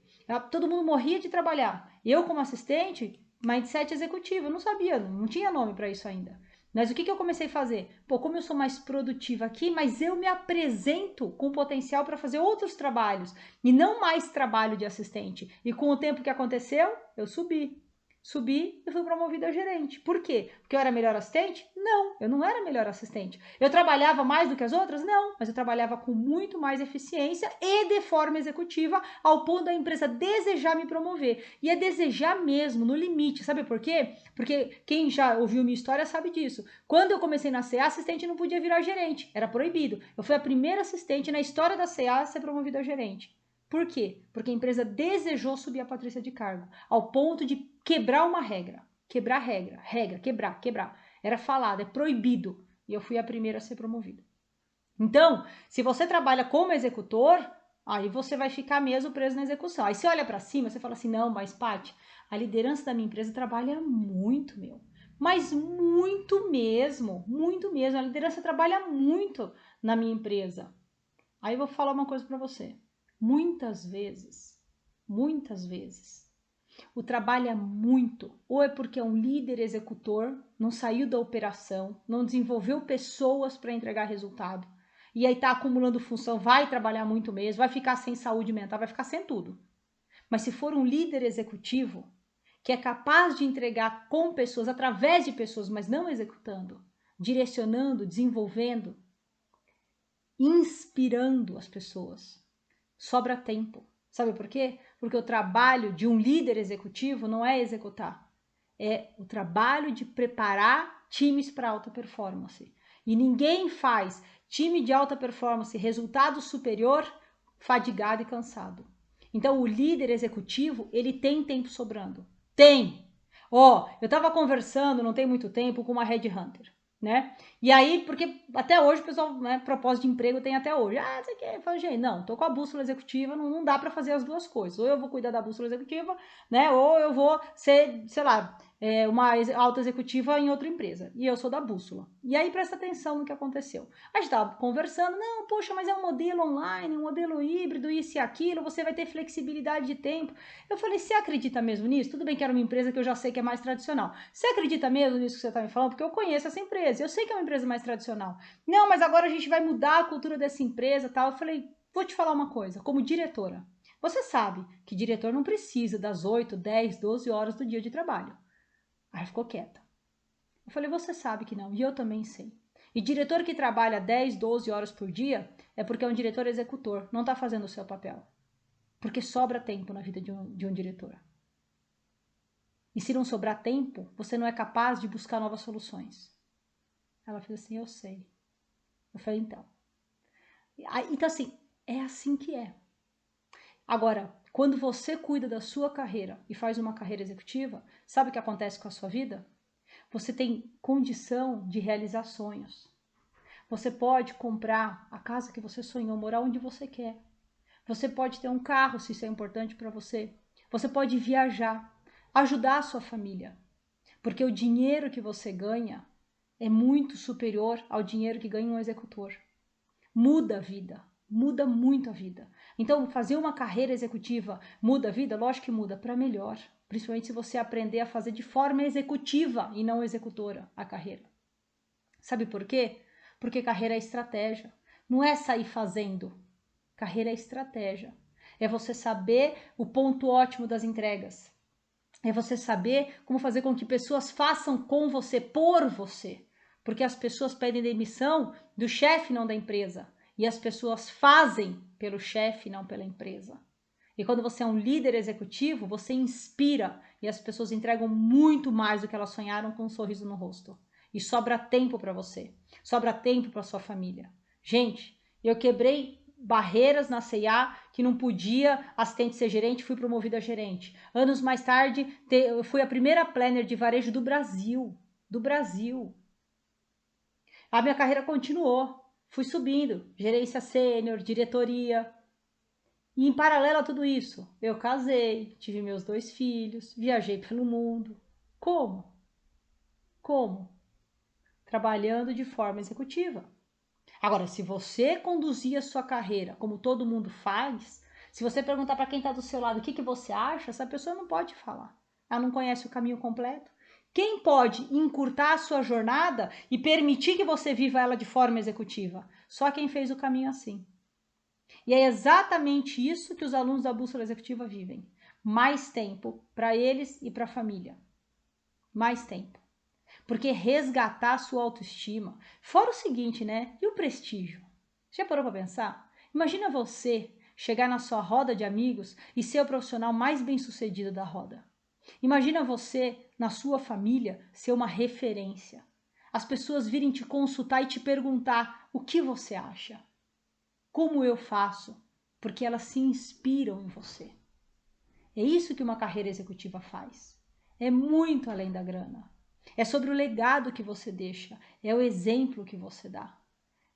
todo mundo morria de trabalhar. Eu como assistente, mindset executivo, eu não sabia, não tinha nome para isso ainda. Mas o que eu comecei a fazer? Pô, como eu sou mais produtiva aqui, mas eu me apresento com potencial para fazer outros trabalhos e não mais trabalho de assistente. E com o tempo que aconteceu, eu subi. Subi e fui promovida a gerente. Por quê? Porque eu era melhor assistente? Não, eu não era melhor assistente. Eu trabalhava mais do que as outras? Não, mas eu trabalhava com muito mais eficiência e de forma executiva, ao ponto da empresa desejar me promover. E é desejar mesmo, no limite. Sabe por quê? Porque quem já ouviu minha história sabe disso. Quando eu comecei na CA, assistente não podia virar gerente, era proibido. Eu fui a primeira assistente na história da CA a ser promovida a gerente. Por quê? Porque a empresa desejou subir a Patrícia de cargo, ao ponto de quebrar uma regra. Quebrar regra, quebrar. Era falado, é proibido. E eu fui a primeira a ser promovida. Então, se você trabalha como executor, aí você vai ficar mesmo preso na execução. Aí você olha para cima, você fala assim, não, mas Paty, a liderança da minha empresa trabalha muito, meu. Mas muito mesmo, muito mesmo. A liderança trabalha muito na minha empresa. Aí eu vou falar uma coisa para você. Muitas vezes, o trabalho é muito, ou é porque é um líder executor, não saiu da operação, não desenvolveu pessoas para entregar resultado, e aí está acumulando função, vai trabalhar muito mesmo, vai ficar sem saúde mental, vai ficar sem tudo. Mas se for um líder executivo, que é capaz de entregar com pessoas, através de pessoas, mas não executando, direcionando, desenvolvendo, inspirando as pessoas, sobra tempo. Sabe por quê? Porque o trabalho de um líder executivo não é executar, é o trabalho de preparar times para alta performance. E ninguém faz time de alta performance, resultado superior, fadigado e cansado. Então, o líder executivo, ele tem tempo sobrando. Tem! Eu estava conversando, não tem muito tempo, com uma headhunter. Né? E aí, porque até hoje o pessoal, né, propósito de emprego tem até hoje. Você quer? Fala, gente, não, tô com a bússola executiva, não dá para fazer as duas coisas. Ou eu vou cuidar da bússola executiva, né? Ou eu vou ser, sei lá, uma alta executiva em outra empresa. E eu sou da bússola. E aí presta atenção no que aconteceu. A gente tava conversando, não, poxa, mas é um modelo online, um modelo híbrido, isso e aquilo, você vai ter flexibilidade de tempo. Eu falei, você acredita mesmo nisso? Tudo bem que era uma empresa que eu já sei que é mais tradicional. Você acredita mesmo nisso que você tá me falando? Porque eu conheço essa empresa, eu sei que é uma empresa mais tradicional. Não, mas agora a gente vai mudar a cultura dessa empresa e tal. Eu falei, vou te falar uma coisa, como diretora, você sabe que diretor não precisa das 8, 10, 12 horas do dia de trabalho. Aí ficou quieta. Eu falei, você sabe que não, e eu também sei. E diretor que trabalha 10, 12 horas por dia é porque é um diretor executor, não está fazendo o seu papel. Porque sobra tempo na vida de um diretor. E se não sobrar tempo, você não é capaz de buscar novas soluções. Ela fez assim, eu sei. Eu falei, então. Então assim, é assim que é. Agora, quando você cuida da sua carreira e faz uma carreira executiva, sabe o que acontece com a sua vida? Você tem condição de realizar sonhos. Você pode comprar a casa que você sonhou, morar onde você quer. Você pode ter um carro, se isso é importante para você. Você pode viajar, ajudar a sua família. Porque o dinheiro que você ganha é muito superior ao dinheiro que ganha um executor. Muda a vida, muda muito a vida. Então, fazer uma carreira executiva muda a vida? Lógico que muda, para melhor. Principalmente se você aprender a fazer de forma executiva e não executora a carreira. Sabe por quê? Porque carreira é estratégia. Não é sair fazendo. Carreira é estratégia. É você saber o ponto ótimo das entregas. É você saber como fazer com que pessoas façam com você, por você. Porque as pessoas pedem demissão do chefe, não da empresa. E as pessoas fazem pelo chefe, não pela empresa. E quando você é um líder executivo, você inspira e as pessoas entregam muito mais do que elas sonharam com um sorriso no rosto. E sobra tempo para você, sobra tempo para sua família. Gente, eu quebrei barreiras na C&A que não podia assistente ser gerente, fui promovida a gerente. Anos mais tarde, eu fui a primeira planner de varejo do Brasil. Do Brasil. A minha carreira continuou. Fui subindo, gerência sênior, diretoria. E em paralelo a tudo isso, eu casei, tive meus 2 filhos, viajei pelo mundo. Como? Como? Trabalhando de forma executiva. Agora, se você conduzir a sua carreira como todo mundo faz, se você perguntar para quem está do seu lado o que você acha, essa pessoa não pode falar. Ela não conhece o caminho completo. Quem pode encurtar a sua jornada e permitir que você viva ela de forma executiva? Só quem fez o caminho assim. E é exatamente isso que os alunos da Bússola Executiva vivem. Mais tempo para eles e para a família. Mais tempo. Porque resgatar a sua autoestima. Fora o seguinte, né? E o prestígio? Já parou para pensar? Imagina você chegar na sua roda de amigos e ser o profissional mais bem-sucedido da roda. Imagina você, na sua família, ser uma referência. As pessoas virem te consultar e te perguntar o que você acha. Como eu faço? Porque elas se inspiram em você. É isso que uma carreira executiva faz. É muito além da grana. É sobre o legado que você deixa, é o exemplo que você dá.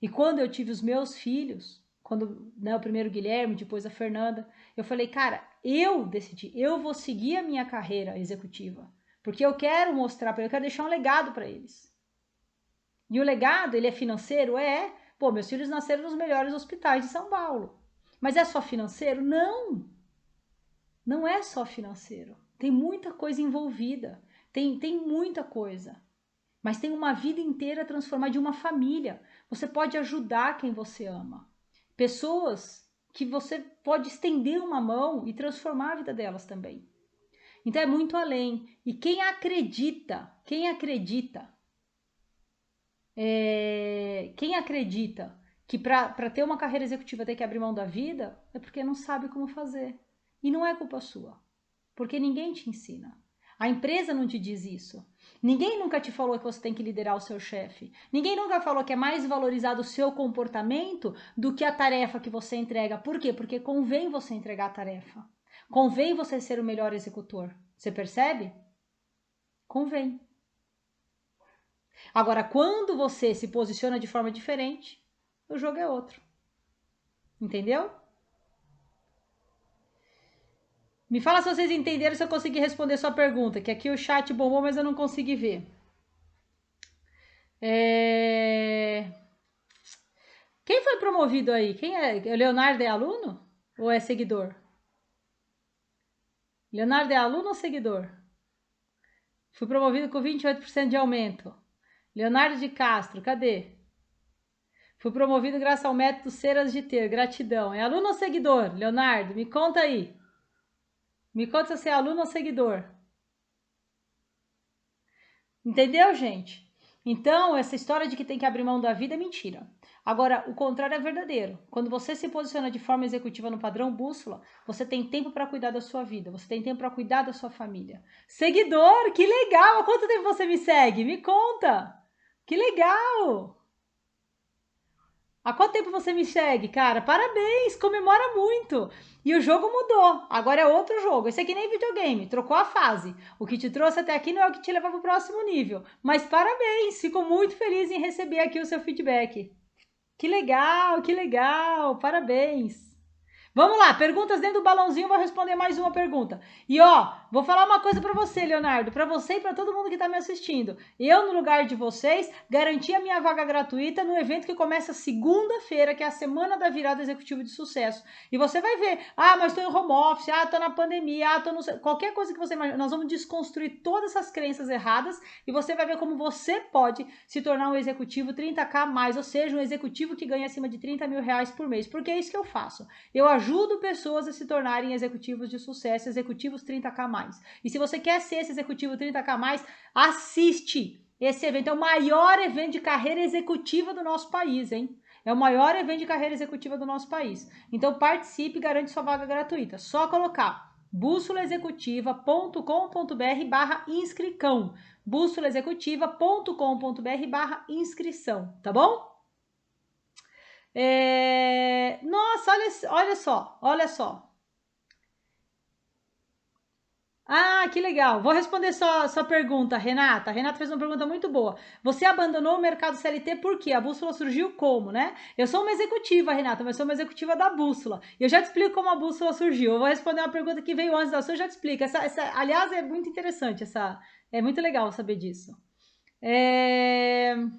E quando eu tive os meus filhos, quando o primeiro Guilherme, depois a Fernanda, eu falei, cara, eu decidi, eu vou seguir a minha carreira executiva, porque eu quero mostrar para eles, eu quero deixar um legado para eles. E o legado, ele é financeiro? Pô, meus filhos nasceram nos melhores hospitais de São Paulo. Mas é só financeiro? Não! Não é só financeiro. Tem muita coisa envolvida. Tem muita coisa. Mas tem uma vida inteira transformada de uma família. Você pode ajudar quem você ama. Pessoas que você pode estender uma mão e transformar a vida delas também. Então é muito além. E quem acredita que para ter uma carreira executiva tem que abrir mão da vida, é porque não sabe como fazer. E não é culpa sua, porque ninguém te ensina. A empresa não te diz isso. Ninguém nunca te falou que você tem que liderar o seu chefe. Ninguém nunca falou que é mais valorizado o seu comportamento do que a tarefa que você entrega. Por quê? Porque convém você entregar a tarefa. Convém você ser o melhor executor. Você percebe? Convém. Agora, quando você se posiciona de forma diferente, o jogo é outro. Entendeu? Me fala se vocês entenderam, se eu consegui responder sua pergunta, que aqui o chat bombou, mas eu não consegui ver. Quem foi promovido aí? Quem é? O Leonardo é aluno? Ou é seguidor? Leonardo é aluno ou seguidor? Fui promovido com 28% de aumento. Leonardo de Castro, cadê? Fui promovido graças ao método Ceras de Ter, gratidão. É aluno ou seguidor? Leonardo, me conta aí. Me conta se é aluno ou seguidor. Entendeu, gente? Então, essa história de que tem que abrir mão da vida é mentira. Agora, o contrário é verdadeiro. Quando você se posiciona de forma executiva no padrão bússola, você tem tempo para cuidar da sua vida, você tem tempo para cuidar da sua família. Seguidor, que legal! Há quanto tempo você me segue? Me conta! Que legal! Há quanto tempo você me segue, cara? Parabéns, comemora muito. E o jogo mudou, agora é outro jogo. Esse aqui nem videogame, trocou a fase. O que te trouxe até aqui não é o que te leva para o próximo nível. Mas parabéns, fico muito feliz em receber aqui o seu feedback. Que legal, parabéns. Vamos lá, perguntas dentro do balãozinho, vou responder mais uma pergunta. E ó, vou falar uma coisa para você, Leonardo, para você e para todo mundo que está me assistindo. Eu, no lugar de vocês, garanti a minha vaga gratuita no evento que começa segunda-feira, que é a Semana da Virada Executivo de Sucesso. E você vai ver, mas estou em home office, estou na pandemia, estou no... Qualquer coisa que você imagine, nós vamos desconstruir todas essas crenças erradas e você vai ver como você pode se tornar um executivo 30K mais, ou seja, um executivo que ganha acima de 30 mil reais por mês, porque é isso que eu faço. Eu ajudo pessoas a se tornarem executivos de sucesso, executivos 30K mais. E se você quer ser esse executivo 30K mais, assiste. Esse evento é o maior evento de carreira executiva do nosso país, hein? É o maior evento de carreira executiva do nosso país. Então participe e garante sua vaga gratuita. Só colocar bússolaexecutiva.com.br/inscrição. bússolaexecutiva.com.br/inscrição, tá bom? Nossa, olha só. Que legal. Vou responder sua pergunta, Renata. A Renata fez uma pergunta muito boa. Você abandonou o mercado CLT por quê? A bússola surgiu como, né? Eu sou uma executiva, Renata, mas sou uma executiva da bússola. Eu já te explico como a bússola surgiu. Eu vou responder uma pergunta que veio antes da sua, eu já te explico. Aliás, é muito interessante, é muito legal saber disso. Deixa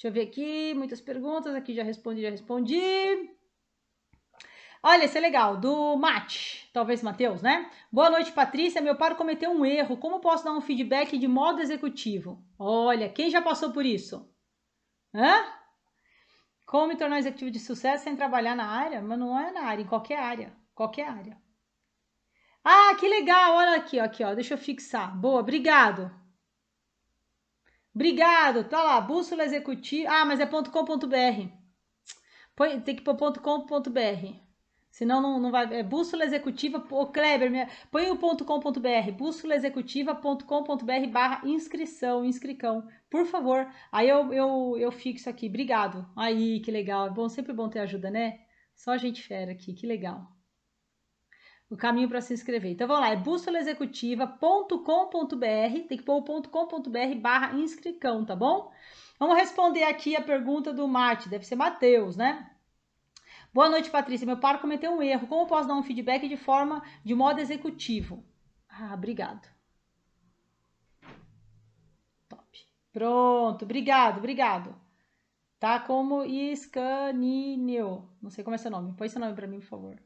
eu ver aqui, muitas perguntas. Aqui já respondi. Olha, esse é legal, do Mate, talvez Matheus, né? Boa noite, Patrícia. Meu par cometeu um erro. Como posso dar um feedback de modo executivo? Olha, quem já passou por isso? Como me tornar executivo de sucesso sem trabalhar na área? Mas não é na área, em qualquer área. Qualquer área. Que legal. Olha aqui, ó. Deixa eu fixar. Boa, obrigado. Obrigado. Tá lá, bússola executiva. Mas é .com.br. Tem que pôr .com.br. Senão não vai. É bússola executiva. Kleber, põe o .com.br. bússolaexecutiva.com.br/inscrição. Inscricão. Por favor. Aí eu fixo aqui. Obrigado. Aí, que legal. É bom, sempre bom ter ajuda, né? Só gente fera aqui. Que legal. O caminho para se inscrever. Então vamos lá. É bússolaexecutiva.com.br. Tem que pôr o .com.br/inscricão, tá bom? Vamos responder aqui a pergunta do Mate. Deve ser Matheus, né? Boa noite, Patrícia. Meu par cometeu um erro. Como posso dar um feedback de modo executivo? Obrigado. Top. Pronto. Obrigado. Tá como Scanineo. Não sei como é seu nome. Põe seu nome para mim, por favor.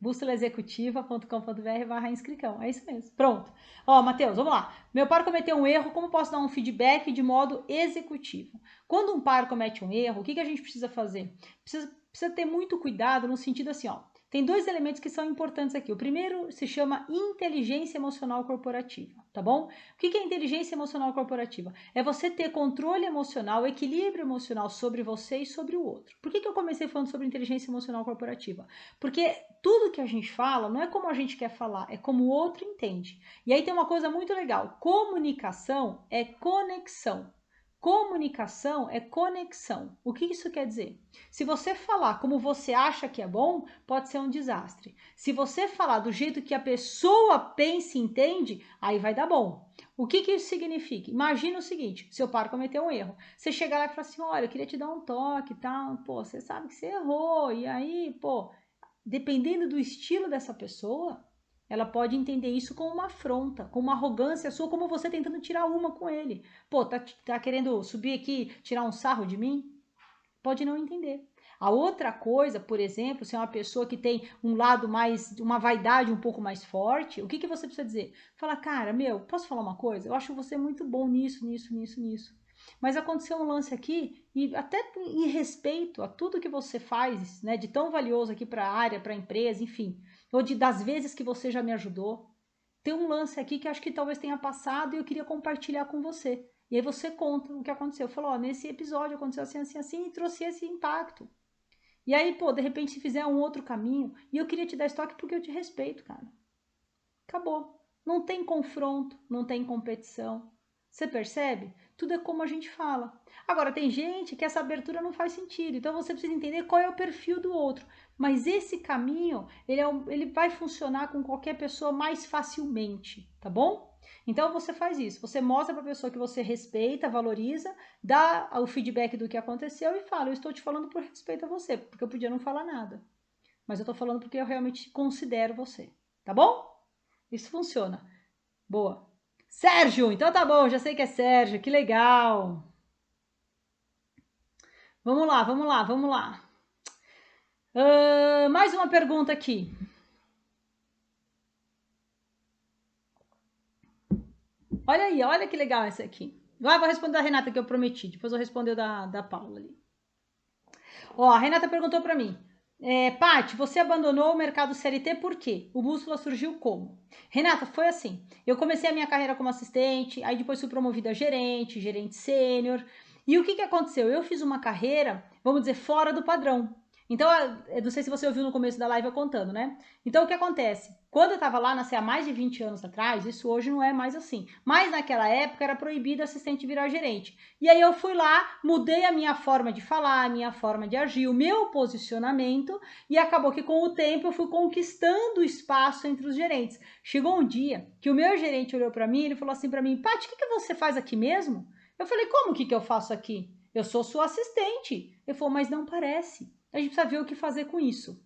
bússolaexecutiva.com.br/inscrição. É isso mesmo. Pronto. Matheus, vamos lá. Meu par cometeu um erro. Como posso dar um feedback de modo executivo? Quando um par comete um erro, o que a gente precisa fazer? Precisa ter muito cuidado no sentido assim, tem dois elementos que são importantes aqui. O primeiro se chama inteligência emocional corporativa, tá bom? O que é inteligência emocional corporativa? É você ter controle emocional, equilíbrio emocional sobre você e sobre o outro. Por que eu comecei falando sobre inteligência emocional corporativa? Porque tudo que a gente fala não é como a gente quer falar, é como o outro entende. E aí tem uma coisa muito legal. Comunicação é conexão. Comunicação é conexão. O que isso quer dizer? Se você falar como você acha que é bom, pode ser um desastre. Se você falar do jeito que a pessoa pensa e entende, aí vai dar bom. O que isso significa? Imagina o seguinte, seu par cometeu um erro. Você chega lá e fala assim, olha, eu queria te dar um toque e tal. Você sabe que você errou. E aí, dependendo do estilo dessa pessoa, ela pode entender isso como uma afronta, como uma arrogância sua, como você tentando tirar uma com ele. Tá querendo subir aqui, tirar um sarro de mim? Pode não entender. A outra coisa, por exemplo, se é uma pessoa que tem um lado mais, uma vaidade um pouco mais forte, o que você precisa dizer? Fala, cara, posso falar uma coisa? Eu acho você muito bom nisso. Mas aconteceu um lance aqui, e até em respeito a tudo que você faz, né, de tão valioso aqui para a área, para a empresa, enfim, ou das vezes que você já me ajudou, tem um lance aqui que acho que talvez tenha passado e eu queria compartilhar com você. E aí você conta o que aconteceu. Falou, ó, nesse episódio aconteceu assim, assim, assim, e trouxe esse impacto. E aí, pô, de repente se fizer um outro caminho, e eu queria te dar esse toque porque eu te respeito, cara. Acabou. Não tem confronto, não tem competição. Você percebe? Tudo é como a gente fala. Agora, tem gente que essa abertura não faz sentido, então você precisa entender qual é o perfil do outro. Mas esse caminho, ele vai funcionar com qualquer pessoa mais facilmente, tá bom? Então você faz isso, você mostra para a pessoa que você respeita, valoriza, dá o feedback do que aconteceu e fala, eu estou te falando por respeito a você, porque eu podia não falar nada. Mas eu estou falando porque eu realmente considero você, tá bom? Isso funciona. Boa. Sérgio, então tá bom, já sei que é Sérgio, que legal. Vamos lá, vamos lá, vamos lá. Mais uma pergunta aqui. Olha aí, olha que legal essa aqui. Agora eu vou responder da Renata que eu prometi, depois eu responder da Paula ali. Ó, a Renata perguntou para mim. Paty, você abandonou o mercado CLT por quê? O Bússola surgiu como? Renata, foi assim. Eu comecei a minha carreira como assistente, aí depois fui promovida a gerente, gerente sênior. E o que aconteceu? Eu fiz uma carreira, vamos dizer, fora do padrão. Então, eu não sei se você ouviu no começo da live eu contando, né? Então, o que acontece? Quando eu tava lá, nasci há mais de 20 anos atrás, isso hoje não é mais assim. Mas naquela época era proibido assistente virar gerente. E aí eu fui lá, mudei a minha forma de falar, a minha forma de agir, o meu posicionamento, e acabou que com o tempo eu fui conquistando espaço entre os gerentes. Chegou um dia que o meu gerente olhou para mim e ele falou assim para mim, Paty, o que você faz aqui mesmo? Eu falei, como que eu faço aqui? Eu sou sua assistente. Ele falou, mas não parece. A gente precisa ver o que fazer com isso.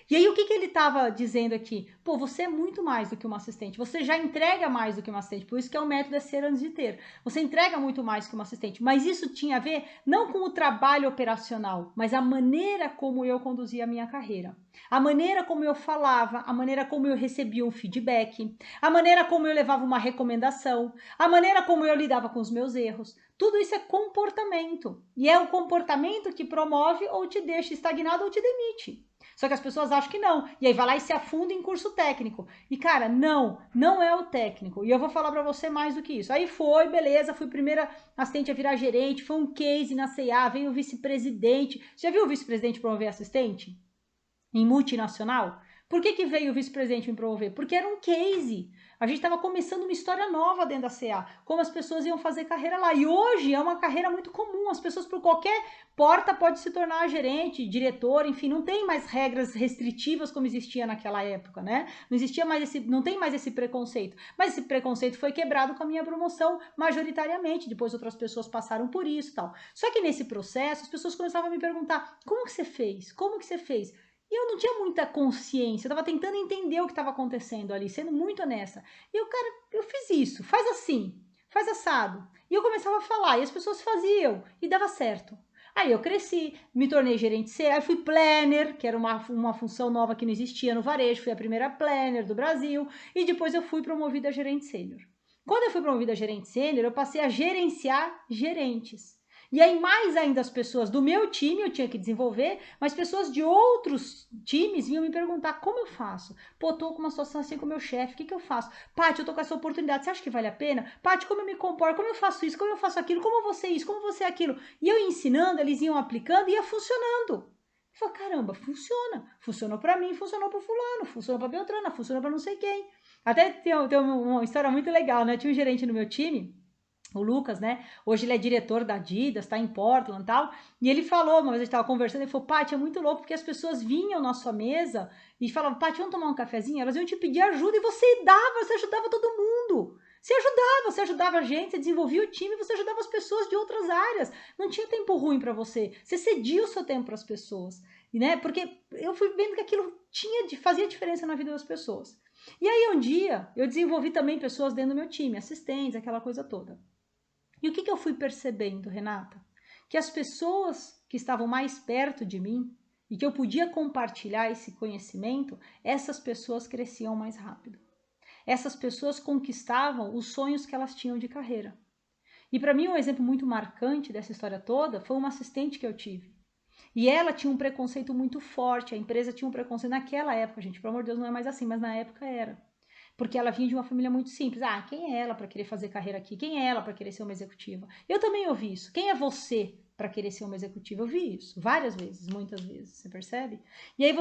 E aí, o que ele estava dizendo aqui? Pô, você é muito mais do que uma assistente. Você já entrega mais do que uma assistente. Por isso que é o método é ser antes de ter. Você entrega muito mais que uma assistente. Mas isso tinha a ver não com o trabalho operacional, mas a maneira como eu conduzia a minha carreira. A maneira como eu falava, a maneira como eu recebia um feedback, a maneira como eu levava uma recomendação, a maneira como eu lidava com os meus erros. Tudo isso é comportamento. E é o comportamento que promove ou te deixa estagnado ou te demite. Só que as pessoas acham que não. E aí vai lá e se afunda em curso técnico. E, cara, não é o técnico. E eu vou falar pra você mais do que isso. Aí foi, beleza, fui primeira assistente a virar gerente, foi um case na C&A, veio o vice-presidente. Você já viu o vice-presidente promover assistente? Em multinacional? Por que veio o vice-presidente me promover? Porque era um case. A gente estava começando uma história nova dentro da CA, como as pessoas iam fazer carreira lá. E hoje é uma carreira muito comum. As pessoas, por qualquer porta, pode se tornar gerente, diretor, enfim, não tem mais regras restritivas como existia naquela época, né? Não existia mais não tem mais esse preconceito. Mas esse preconceito foi quebrado com a minha promoção majoritariamente. Depois outras pessoas passaram por isso e tal. Só que nesse processo, as pessoas começavam a me perguntar: como que você fez? Como que você fez? E eu não tinha muita consciência, eu tava tentando entender o que estava acontecendo ali, sendo muito honesta. E eu, cara, eu fiz isso, faz assim, faz assado. E eu começava a falar, e as pessoas faziam, e dava certo. Aí eu cresci, me tornei gerente C, aí fui planner, que era uma função nova que não existia no varejo, fui a primeira planner do Brasil, e depois eu fui promovida a gerente sênior. Quando eu fui promovida a gerente sênior, eu passei a gerenciar gerentes. E aí, mais ainda, as pessoas do meu time eu tinha que desenvolver, mas pessoas de outros times vinham me perguntar como eu faço. Pô, tô com uma situação assim com o meu chefe, o que eu faço? Paty, eu tô com essa oportunidade, você acha que vale a pena? Paty, como eu me comporto? Como eu faço isso? Como eu faço aquilo? Como você isso? Como você aquilo? E eu ensinando, eles iam aplicando e ia funcionando. Eu falei, caramba, funciona. Funcionou pra mim, funcionou pro fulano, funcionou pra Beltrana, funcionou pra não sei quem. Até tem uma história muito legal, né? Tinha um gerente no meu time, o Lucas, né? Hoje ele é diretor da Adidas, tá em Portland e tal. E ele falou, uma vez a gente tava conversando, ele falou, Paty, é muito louco, porque as pessoas vinham na sua mesa e falavam, Paty, vamos tomar um cafezinho? Elas iam te pedir ajuda e você ajudava todo mundo. Você ajudava a gente, você desenvolvia o time, você ajudava as pessoas de outras áreas. Não tinha tempo ruim para você. Você cedia o seu tempo para as pessoas, né? Porque eu fui vendo que aquilo fazia diferença na vida das pessoas. E aí um dia eu desenvolvi também pessoas dentro do meu time, assistentes, aquela coisa toda. E o que eu fui percebendo, Renata? Que as pessoas que estavam mais perto de mim e que eu podia compartilhar esse conhecimento, essas pessoas cresciam mais rápido. Essas pessoas conquistavam os sonhos que elas tinham de carreira. E para mim um exemplo muito marcante dessa história toda foi uma assistente que eu tive. E ela tinha um preconceito muito forte, a empresa tinha um preconceito naquela época, gente, pelo amor de Deus, não é mais assim, mas na época era. porque ela vinha de uma família muito simples. Ah, quem é ela para querer fazer carreira aqui? Quem é ela para querer ser uma executiva? Eu também ouvi isso. Quem é você para querer ser uma executiva? Eu vi isso várias vezes, muitas vezes, você percebe? E aí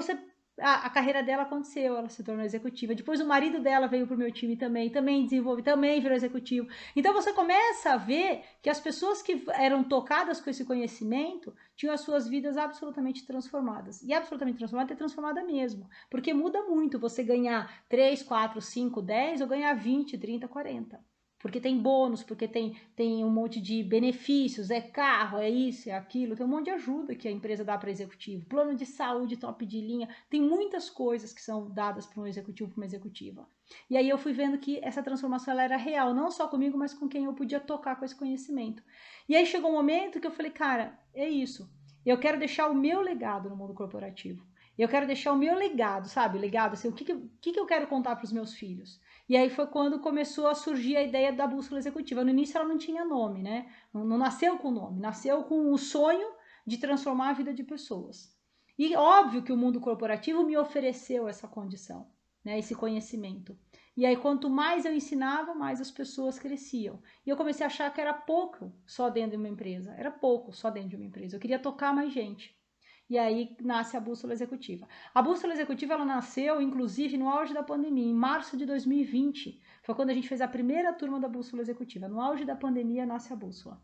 a carreira dela aconteceu, ela se tornou executiva. Depois o marido dela veio pro meu time também desenvolveu, também virou executivo. Então você começa a ver que as pessoas que eram tocadas com esse conhecimento tinham as suas vidas absolutamente transformadas. E absolutamente transformada é transformada mesmo. Porque muda muito você ganhar 3, 4, 5, 10 ou ganhar 20, 30, 40. Porque tem bônus, porque tem um monte de benefícios, é carro, é isso, é aquilo, tem um monte de ajuda que a empresa dá para executivo, plano de saúde top de linha, tem muitas coisas que são dadas para um executivo, para uma executiva. E aí eu fui vendo que essa transformação ela era real, não só comigo, mas com quem eu podia tocar com esse conhecimento. E aí chegou um momento que eu falei, cara, é isso, eu quero deixar o meu legado no mundo corporativo. Eu quero deixar o meu legado, sabe? Legado, assim, o que eu quero contar para os meus filhos? E aí foi quando começou a surgir a ideia da bússola executiva. No início ela não tinha nome, né? Não nasceu com nome, nasceu com o sonho de transformar a vida de pessoas. E óbvio que o mundo corporativo me ofereceu essa condição, né? Esse conhecimento. E aí quanto mais eu ensinava, mais as pessoas cresciam. E eu comecei a achar que era pouco só dentro de uma empresa. Era pouco só dentro de uma empresa. Eu queria tocar mais gente. E aí nasce a bússola executiva. A bússola executiva ela nasceu, inclusive, no auge da pandemia, em março de 2020. Foi quando a gente fez a primeira turma da bússola executiva. No auge da pandemia nasce a bússola.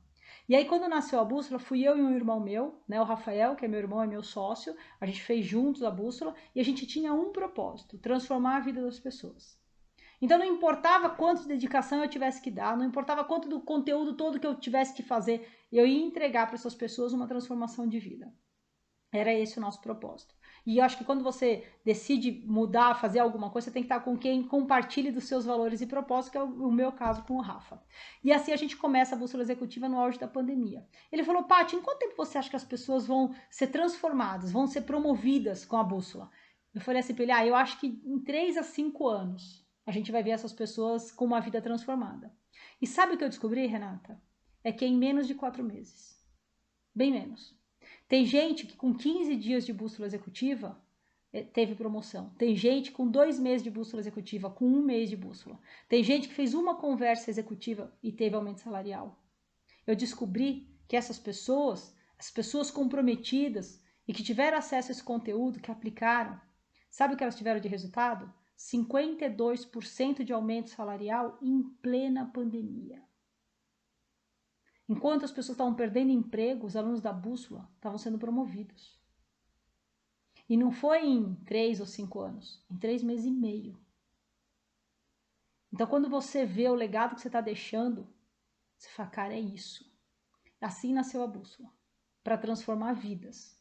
E aí, quando nasceu a bússola, fui eu e um irmão meu, né, o Rafael, que é meu irmão e meu sócio. A gente fez juntos a bússola e a gente tinha um propósito: transformar a vida das pessoas. Então não importava quanto de dedicação eu tivesse que dar, não importava quanto do conteúdo todo que eu tivesse que fazer, eu ia entregar para essas pessoas uma transformação de vida. Era esse o nosso propósito. E eu acho que quando você decide mudar, fazer alguma coisa, você tem que estar com quem compartilhe dos seus valores e propósitos, que é o meu caso com o Rafa. E assim a gente começa a bússola executiva no auge da pandemia. Ele falou, Paty, em quanto tempo você acha que as pessoas vão ser transformadas, vão ser promovidas com a bússola? Eu falei assim para ele, eu acho que em 3 a 5 anos a gente vai ver essas pessoas com uma vida transformada. E sabe o que eu descobri, Renata? É que é em menos de 4 meses. Bem menos. Tem gente que com 15 dias de bússola executiva teve promoção. Tem gente com 2 meses de bússola executiva, com 1 mês de bússola. Tem gente que fez uma conversa executiva e teve aumento salarial. Eu descobri que essas pessoas, as pessoas comprometidas e que tiveram acesso a esse conteúdo, que aplicaram, sabe o que elas tiveram de resultado? 52% de aumento salarial em plena pandemia. Enquanto as pessoas estavam perdendo emprego, os alunos da bússola estavam sendo promovidos. E não foi em 3 ou 5 anos, em 3 meses e meio. Então, quando você vê o legado que você está deixando, você fala, cara, é isso. Assim nasceu a bússola, para transformar vidas.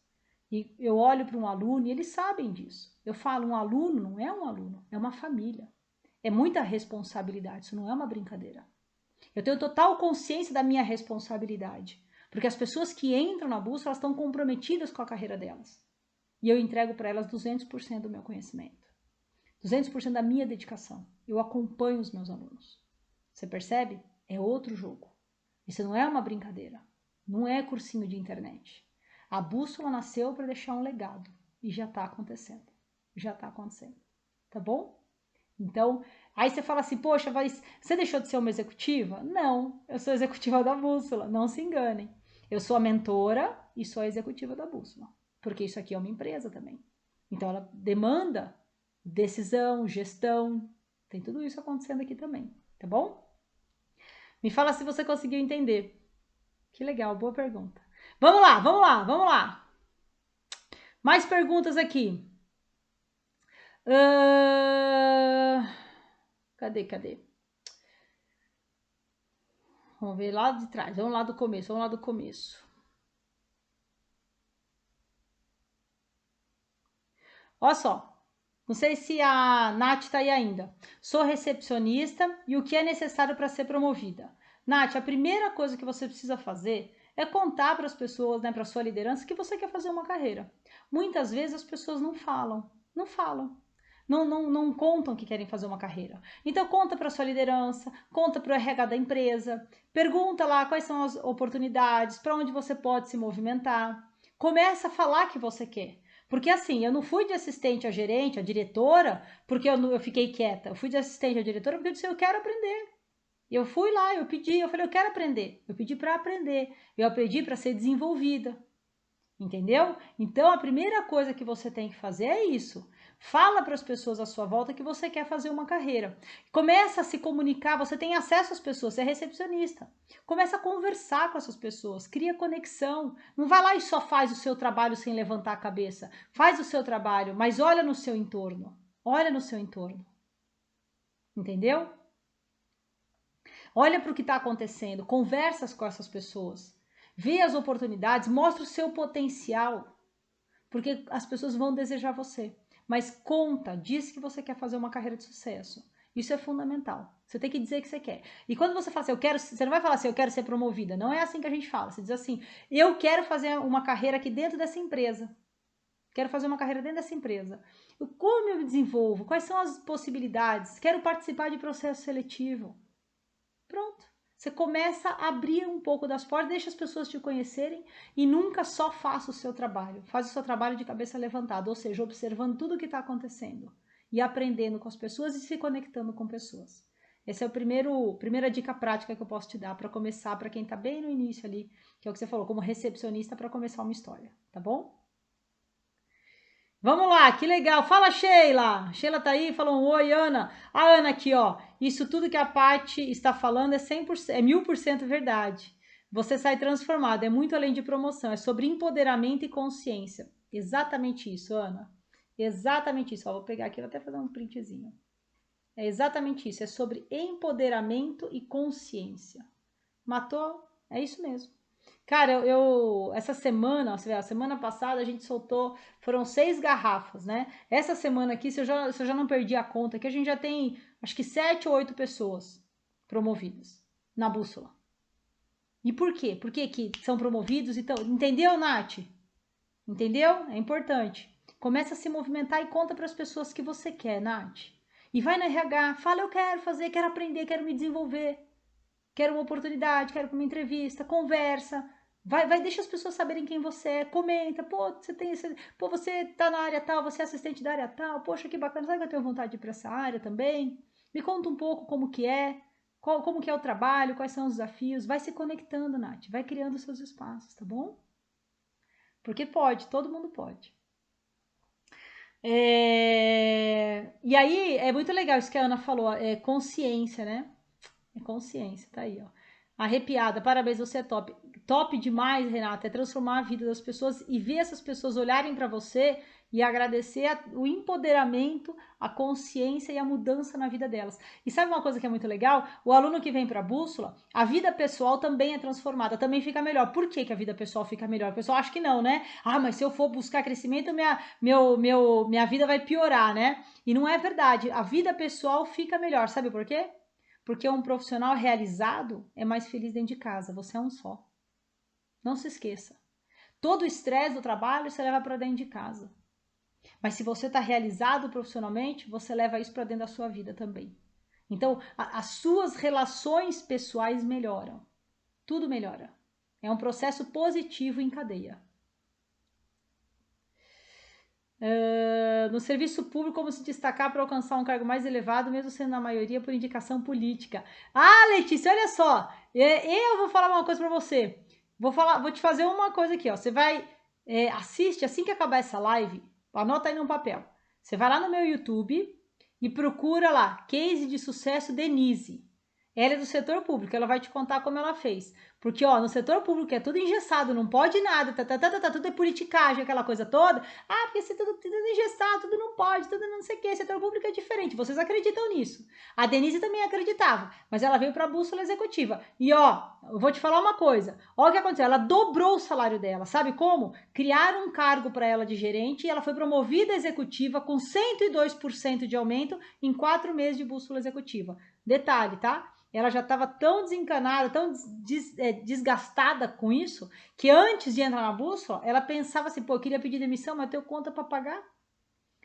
E eu olho para um aluno e eles sabem disso. Eu falo, um aluno não é um aluno, é uma família. É muita responsabilidade, isso não é uma brincadeira. Eu tenho total consciência da minha responsabilidade, porque as pessoas que entram na bússola, elas estão comprometidas com a carreira delas. E eu entrego para elas 200% do meu conhecimento, 200% da minha dedicação. Eu acompanho os meus alunos. Você percebe? É outro jogo. Isso não é uma brincadeira, não é cursinho de internet. A bússola nasceu para deixar um legado e já está acontecendo. Já está acontecendo. Tá bom? Então, aí você fala assim, poxa, você deixou de ser uma executiva? Não, eu sou executiva da bússola, não se enganem. Eu sou a mentora e sou a executiva da bússola, porque isso aqui é uma empresa também. Então, ela demanda decisão, gestão, tem tudo isso acontecendo aqui também, tá bom? Me fala se você conseguiu entender. Que legal, boa pergunta. Vamos lá, vamos lá, vamos lá. Mais perguntas aqui. Cadê? Vamos ver lá de trás. Vamos lá do começo. Olha só. Não sei se a Nath está aí ainda. Sou recepcionista e o que é necessário para ser promovida? Nath, a primeira coisa que você precisa fazer é contar para as pessoas, né, para sua liderança, que você quer fazer uma carreira. Muitas vezes as pessoas não falam. Não contam que querem fazer uma carreira. Então conta para sua liderança, conta para o RH da empresa, pergunta lá quais são as oportunidades, para onde você pode se movimentar. Começa a falar que você quer. Porque assim, eu não fui de assistente a gerente, a diretora, porque eu fiquei quieta. Eu fui de assistente a diretora porque eu disse, eu quero aprender. Eu fui lá, eu pedi, eu falei, eu quero aprender. Eu pedi para aprender. Eu aprendi para ser desenvolvida. Entendeu? Então, a primeira coisa que você tem que fazer é isso. Fala para as pessoas à sua volta que você quer fazer uma carreira. Começa a se comunicar, você tem acesso às pessoas, você é recepcionista. Começa a conversar com essas pessoas, cria conexão. Não vai lá e só faz o seu trabalho sem levantar a cabeça. Faz o seu trabalho, mas olha no seu entorno. Olha no seu entorno. Entendeu? Olha para o que está acontecendo, conversa com essas pessoas. Vê as oportunidades, mostra o seu potencial. Porque as pessoas vão desejar você. Mas conta, diz que você quer fazer uma carreira de sucesso. Isso é fundamental. Você tem que dizer que você quer. E quando você fala assim, eu quero, você não vai falar assim, eu quero ser promovida. Não é assim que a gente fala. Você diz assim, eu quero fazer uma carreira aqui dentro dessa empresa. Quero fazer uma carreira dentro dessa empresa. Como eu me desenvolvo? Quais são as possibilidades? Quero participar de processo seletivo. Pronto. Você começa a abrir um pouco das portas, deixa as pessoas te conhecerem e nunca só faça o seu trabalho. Faz o seu trabalho de cabeça levantada, ou seja, observando tudo o que está acontecendo e aprendendo com as pessoas e se conectando com pessoas. Essa é a primeira dica prática que eu posso te dar para começar, para quem está bem no início ali, que é o que você falou, como recepcionista para começar uma história, tá bom? Vamos lá, que legal. Fala, Sheila. Sheila tá aí, falou um oi, Ana. A Ana aqui, ó. Isso tudo que a Paty está falando é 100%, é 1000% verdade. Você sai transformado, é muito além de promoção, é sobre empoderamento e consciência. Exatamente isso, Ana. Exatamente isso. Ó, vou pegar aqui, vou até fazer um printzinho. É exatamente isso, é sobre empoderamento e consciência. Matou? É isso mesmo. Cara, essa semana, você vê, a semana passada a gente soltou, foram 6 garrafas, né? Essa semana aqui, se eu já não perdi a conta, que a gente já tem, acho que 7 ou 8 pessoas promovidas na bússola. E por quê? Por que que são promovidos? Então, entendeu, Nath? Entendeu? É importante. Começa a se movimentar e conta para as pessoas que você quer, Nath. E vai na RH, fala, eu quero fazer, quero aprender, quero me desenvolver. Quero uma oportunidade, quero uma entrevista, conversa. Deixa as pessoas saberem quem você é, comenta, pô, você tá na área tal, você é assistente da área tal, poxa, que bacana, sabe que eu tenho vontade de ir para essa área também? Me conta um pouco como que é, como que é o trabalho, quais são os desafios, vai se conectando, Nath, vai criando seus espaços, tá bom? Porque pode, todo mundo pode. E aí, é muito legal isso que a Ana falou, é consciência, né? É consciência, tá aí, ó. Arrepiada, parabéns, você é top. Top demais, Renata, é transformar a vida das pessoas e ver essas pessoas olharem para você e agradecer o empoderamento, a consciência e a mudança na vida delas. E sabe uma coisa que é muito legal? O aluno que vem para a bússola, a vida pessoal também é transformada, também fica melhor. Por que que a vida pessoal fica melhor? O pessoal acha que não, né? Ah, mas se eu for buscar crescimento, minha vida vai piorar, né? E não é verdade. A vida pessoal fica melhor. Sabe por quê? Porque um profissional realizado é mais feliz dentro de casa. Você é um só. Não se esqueça. Todo o estresse do trabalho você leva para dentro de casa. Mas se você está realizado profissionalmente, você leva isso para dentro da sua vida também. Então, as suas relações pessoais melhoram. Tudo melhora. É um processo positivo em cadeia. No serviço público, como se destacar para alcançar um cargo mais elevado, mesmo sendo na maioria por indicação política. Ah, Letícia, olha só. Eu vou falar uma coisa para você. Vou te fazer uma coisa aqui, ó. Você vai, assiste assim que acabar essa live, anota aí num papel. Você vai lá no meu YouTube e procura lá, Case de Sucesso Denise. Ela é do setor público, ela vai te contar como ela fez. Porque, ó, no setor público é tudo engessado, não pode nada, tudo é politicagem, aquela coisa toda. Ah, porque se tudo engessado, tudo não pode, tudo não sei o que, setor público é diferente. Vocês acreditam nisso. A Denise também acreditava, mas ela veio para a bússola executiva. E, ó, eu vou te falar uma coisa. Olha o que aconteceu, ela dobrou o salário dela, sabe como? Criaram um cargo para ela de gerente e ela foi promovida executiva com 102% de aumento em 4 meses de bússola executiva. Detalhe, tá? Ela já estava tão desencanada, tão desgastada com isso, que antes de entrar na bússola, ela pensava assim, pô, eu queria pedir demissão, mas eu tenho conta para pagar.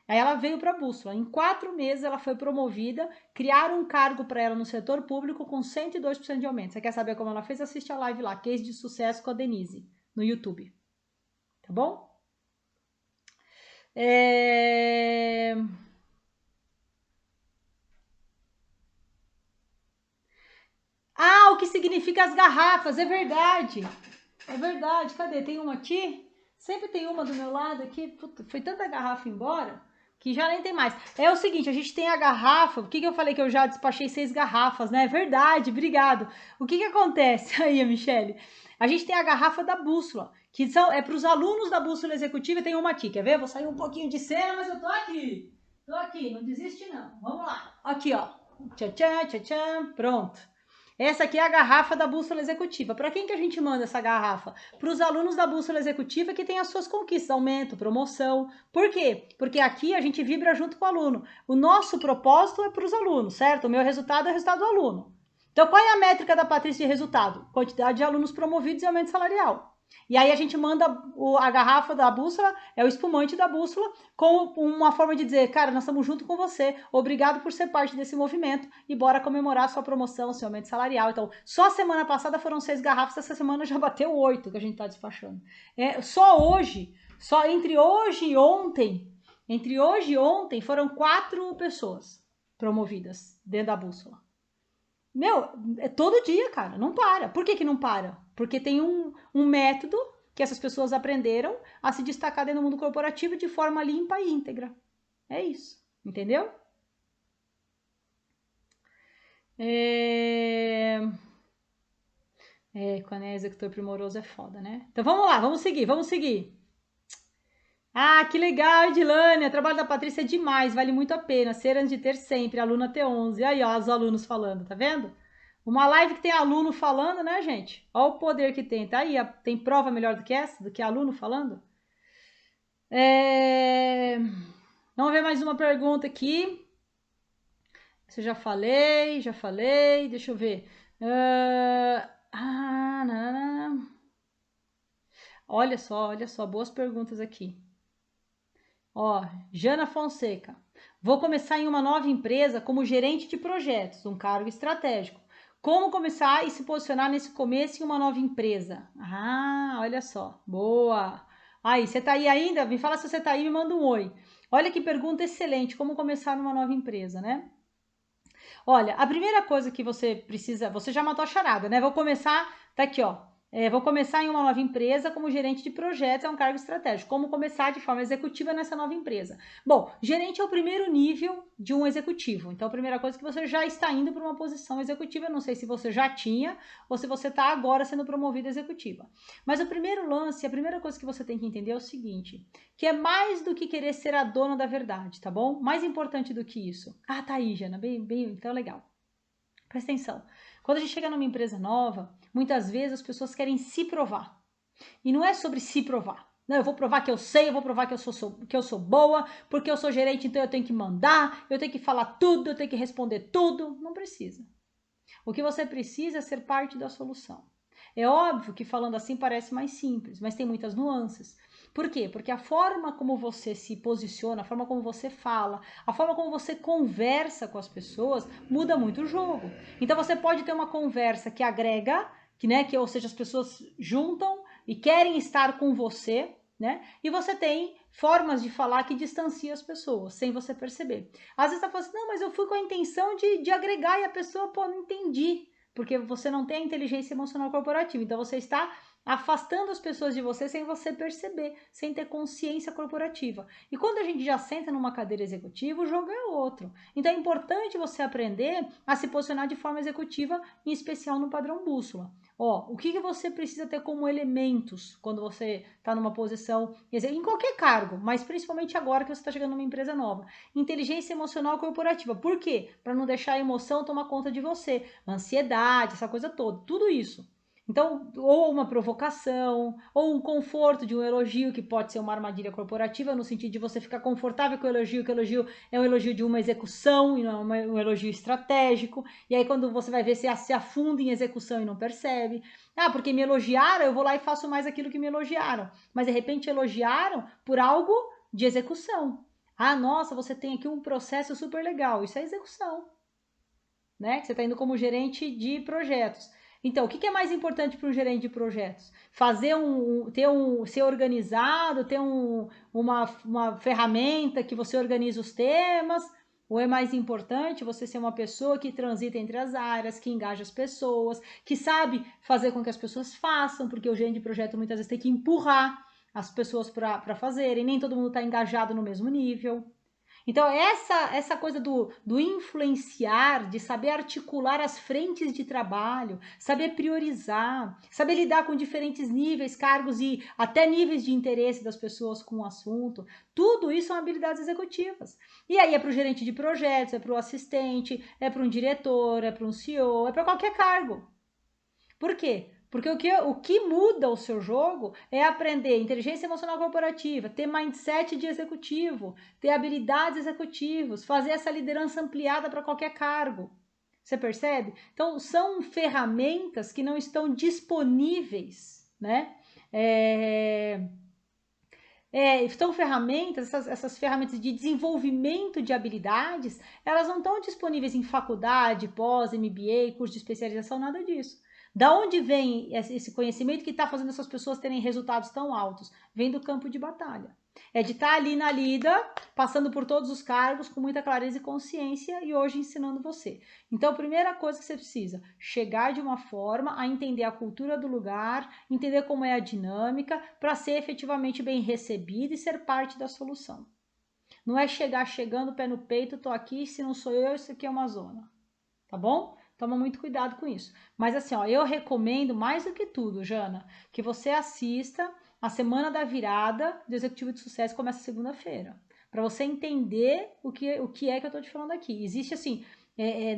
Aí ela veio para a bússola. Em 4 meses ela foi promovida, criaram um cargo para ela no setor público com 102% de aumento. Você quer saber como ela fez? Assiste a live lá, Case de Sucesso com a Denise, no YouTube. Tá bom? É... Ah, o que significa as garrafas, é verdade. É verdade, cadê? Tem uma aqui? Sempre tem uma do meu lado aqui. Puta, foi tanta garrafa embora que já nem tem mais. É o seguinte, a gente tem a garrafa. O que eu falei que eu já despachei 6 garrafas, né? É verdade, obrigado. O que acontece aí, Michele? A gente tem a garrafa da bússola, que é para os alunos da bússola executiva. E tem uma aqui, quer ver? Vou sair um pouquinho de cena, mas eu tô aqui. Tô aqui, não desiste não. Vamos lá. Aqui, ó. Tchan, tchan, tchan, tchan. Pronto. Essa aqui é a garrafa da bússola executiva. Para quem que a gente manda essa garrafa? Para os alunos da bússola executiva que têm as suas conquistas, aumento, promoção. Por quê? Porque aqui a gente vibra junto com o aluno. O nosso propósito é para os alunos, certo? O meu resultado é o resultado do aluno. Então, qual é a métrica da Patrícia de resultado? Quantidade de alunos promovidos e aumento salarial. E aí a gente manda a garrafa da bússola, é o espumante da bússola, com uma forma de dizer, cara, nós estamos junto com você, obrigado por ser parte desse movimento e bora comemorar sua promoção, seu aumento salarial. Então, só semana passada foram 6 garrafas, essa semana já bateu 8 que a gente está despachando. Só entre hoje e ontem foram 4 pessoas promovidas dentro da bússola. Meu, é todo dia, cara, não para. Por que não para? Porque tem um método que essas pessoas aprenderam a se destacar dentro do mundo corporativo de forma limpa e íntegra. É isso, entendeu? Quando é executor primoroso é foda, né? Então vamos lá, vamos seguir. Ah, que legal, Edilane, o trabalho da Patrícia é demais, vale muito a pena, ser antes de ter sempre, aluna T11. Aí, ó, os alunos falando, tá vendo? Uma live que tem aluno falando, né, gente? Olha o poder que tem. Tá aí, tem prova melhor do que essa, do que aluno falando? Vamos ver mais uma pergunta aqui. Isso eu já falei. Deixa eu ver. Olha só, boas perguntas aqui. Ó, Jana Fonseca. Vou começar em uma nova empresa como gerente de projetos, um cargo estratégico. Como começar e se posicionar nesse começo em uma nova empresa? Ah, olha só. Boa. Aí, você tá aí ainda? Me fala se você tá aí, me manda um oi. Olha que pergunta excelente. Como começar numa nova empresa, né? Olha, a primeira coisa que você precisa, você já matou a charada, né? Vou começar, tá aqui, ó. Vou começar em uma nova empresa como gerente de projetos, é um cargo estratégico. Como começar de forma executiva nessa nova empresa? Bom, gerente é o primeiro nível de um executivo. Então, a primeira coisa é que você já está indo para uma posição executiva. Eu não sei se você já tinha ou se você está agora sendo promovida executiva. Mas o primeiro lance, a primeira coisa que você tem que entender é o seguinte, que é mais do que querer ser a dona da verdade, tá bom? Mais importante do que isso. Ah, tá aí, Jana, bem, então legal. Presta atenção. Quando a gente chega numa empresa nova, muitas vezes as pessoas querem se provar. E não é sobre se provar. Não, eu vou provar que eu sei, eu vou provar que eu sou boa, porque eu sou gerente, então eu tenho que mandar, eu tenho que falar tudo, eu tenho que responder tudo. Não precisa. O que você precisa é ser parte da solução. É óbvio que falando assim parece mais simples, mas tem muitas nuances. Por quê? Porque a forma como você se posiciona, a forma como você fala, a forma como você conversa com as pessoas muda muito o jogo. Então você pode ter uma conversa que agrega, ou seja, as pessoas juntam e querem estar com você, né? E você tem formas de falar que distanciam as pessoas, sem você perceber. Às vezes você fala assim, não, mas eu fui com a intenção de agregar e a pessoa, pô, não entendi. Porque você não tem a inteligência emocional corporativa. Então você está afastando as pessoas de você sem você perceber, sem ter consciência corporativa. E quando a gente já senta numa cadeira executiva, o jogo é outro. Então é importante você aprender a se posicionar de forma executiva, em especial no padrão bússola. Ó, o que você precisa ter como elementos quando você está numa posição, em qualquer cargo, mas principalmente agora que você está chegando numa empresa nova? Inteligência emocional corporativa. Por quê? Para não deixar a emoção tomar conta de você. Ansiedade, essa coisa toda, tudo isso. Então, ou uma provocação, ou um conforto de um elogio, que pode ser uma armadilha corporativa, no sentido de você ficar confortável com o elogio, que o elogio é um elogio de uma execução e não é um elogio estratégico. E aí, quando você vai ver, você se afunda em execução e não percebe. Ah, porque me elogiaram, eu vou lá e faço mais aquilo que me elogiaram. Mas, de repente, elogiaram por algo de execução. Ah, nossa, você tem aqui um processo super legal. Isso é execução, né? Que você está indo como gerente de projetos. Então, o que é mais importante para um gerente de projetos? Ser organizado, ter uma ferramenta que você organiza os temas, ou é mais importante você ser uma pessoa que transita entre as áreas, que engaja as pessoas, que sabe fazer com que as pessoas façam, porque o gerente de projeto muitas vezes tem que empurrar as pessoas para fazerem, nem todo mundo está engajado no mesmo nível. Então, essa coisa do influenciar, de saber articular as frentes de trabalho, saber priorizar, saber lidar com diferentes níveis, cargos e até níveis de interesse das pessoas com o assunto, tudo isso são habilidades executivas. E aí é para o gerente de projetos, é para o assistente, é para um diretor, é para um CEO, é para qualquer cargo. Por quê? Porque o que muda o seu jogo é aprender inteligência emocional corporativa, ter mindset de executivo, ter habilidades executivas, fazer essa liderança ampliada para qualquer cargo. Você percebe? Então, são ferramentas que não estão disponíveis, né? São ferramentas, essas ferramentas de desenvolvimento de habilidades, elas não estão disponíveis em faculdade, pós, MBA, curso de especialização, nada disso. Da onde vem esse conhecimento que está fazendo essas pessoas terem resultados tão altos? Vem do campo de batalha. É de estar ali na lida, passando por todos os cargos com muita clareza e consciência e hoje ensinando você. Então, a primeira coisa que você precisa, chegar de uma forma a entender a cultura do lugar, entender como é a dinâmica, para ser efetivamente bem recebido e ser parte da solução. Não é chegar chegando pé no peito, tô aqui, se não sou eu, isso aqui é uma zona. Tá bom? Toma muito cuidado com isso. Mas assim, ó, eu recomendo mais do que tudo, Jana, que você assista a Semana da Virada do Executivo de Sucesso, começa segunda-feira. Para você entender o que é que eu tô te falando aqui. Existe assim,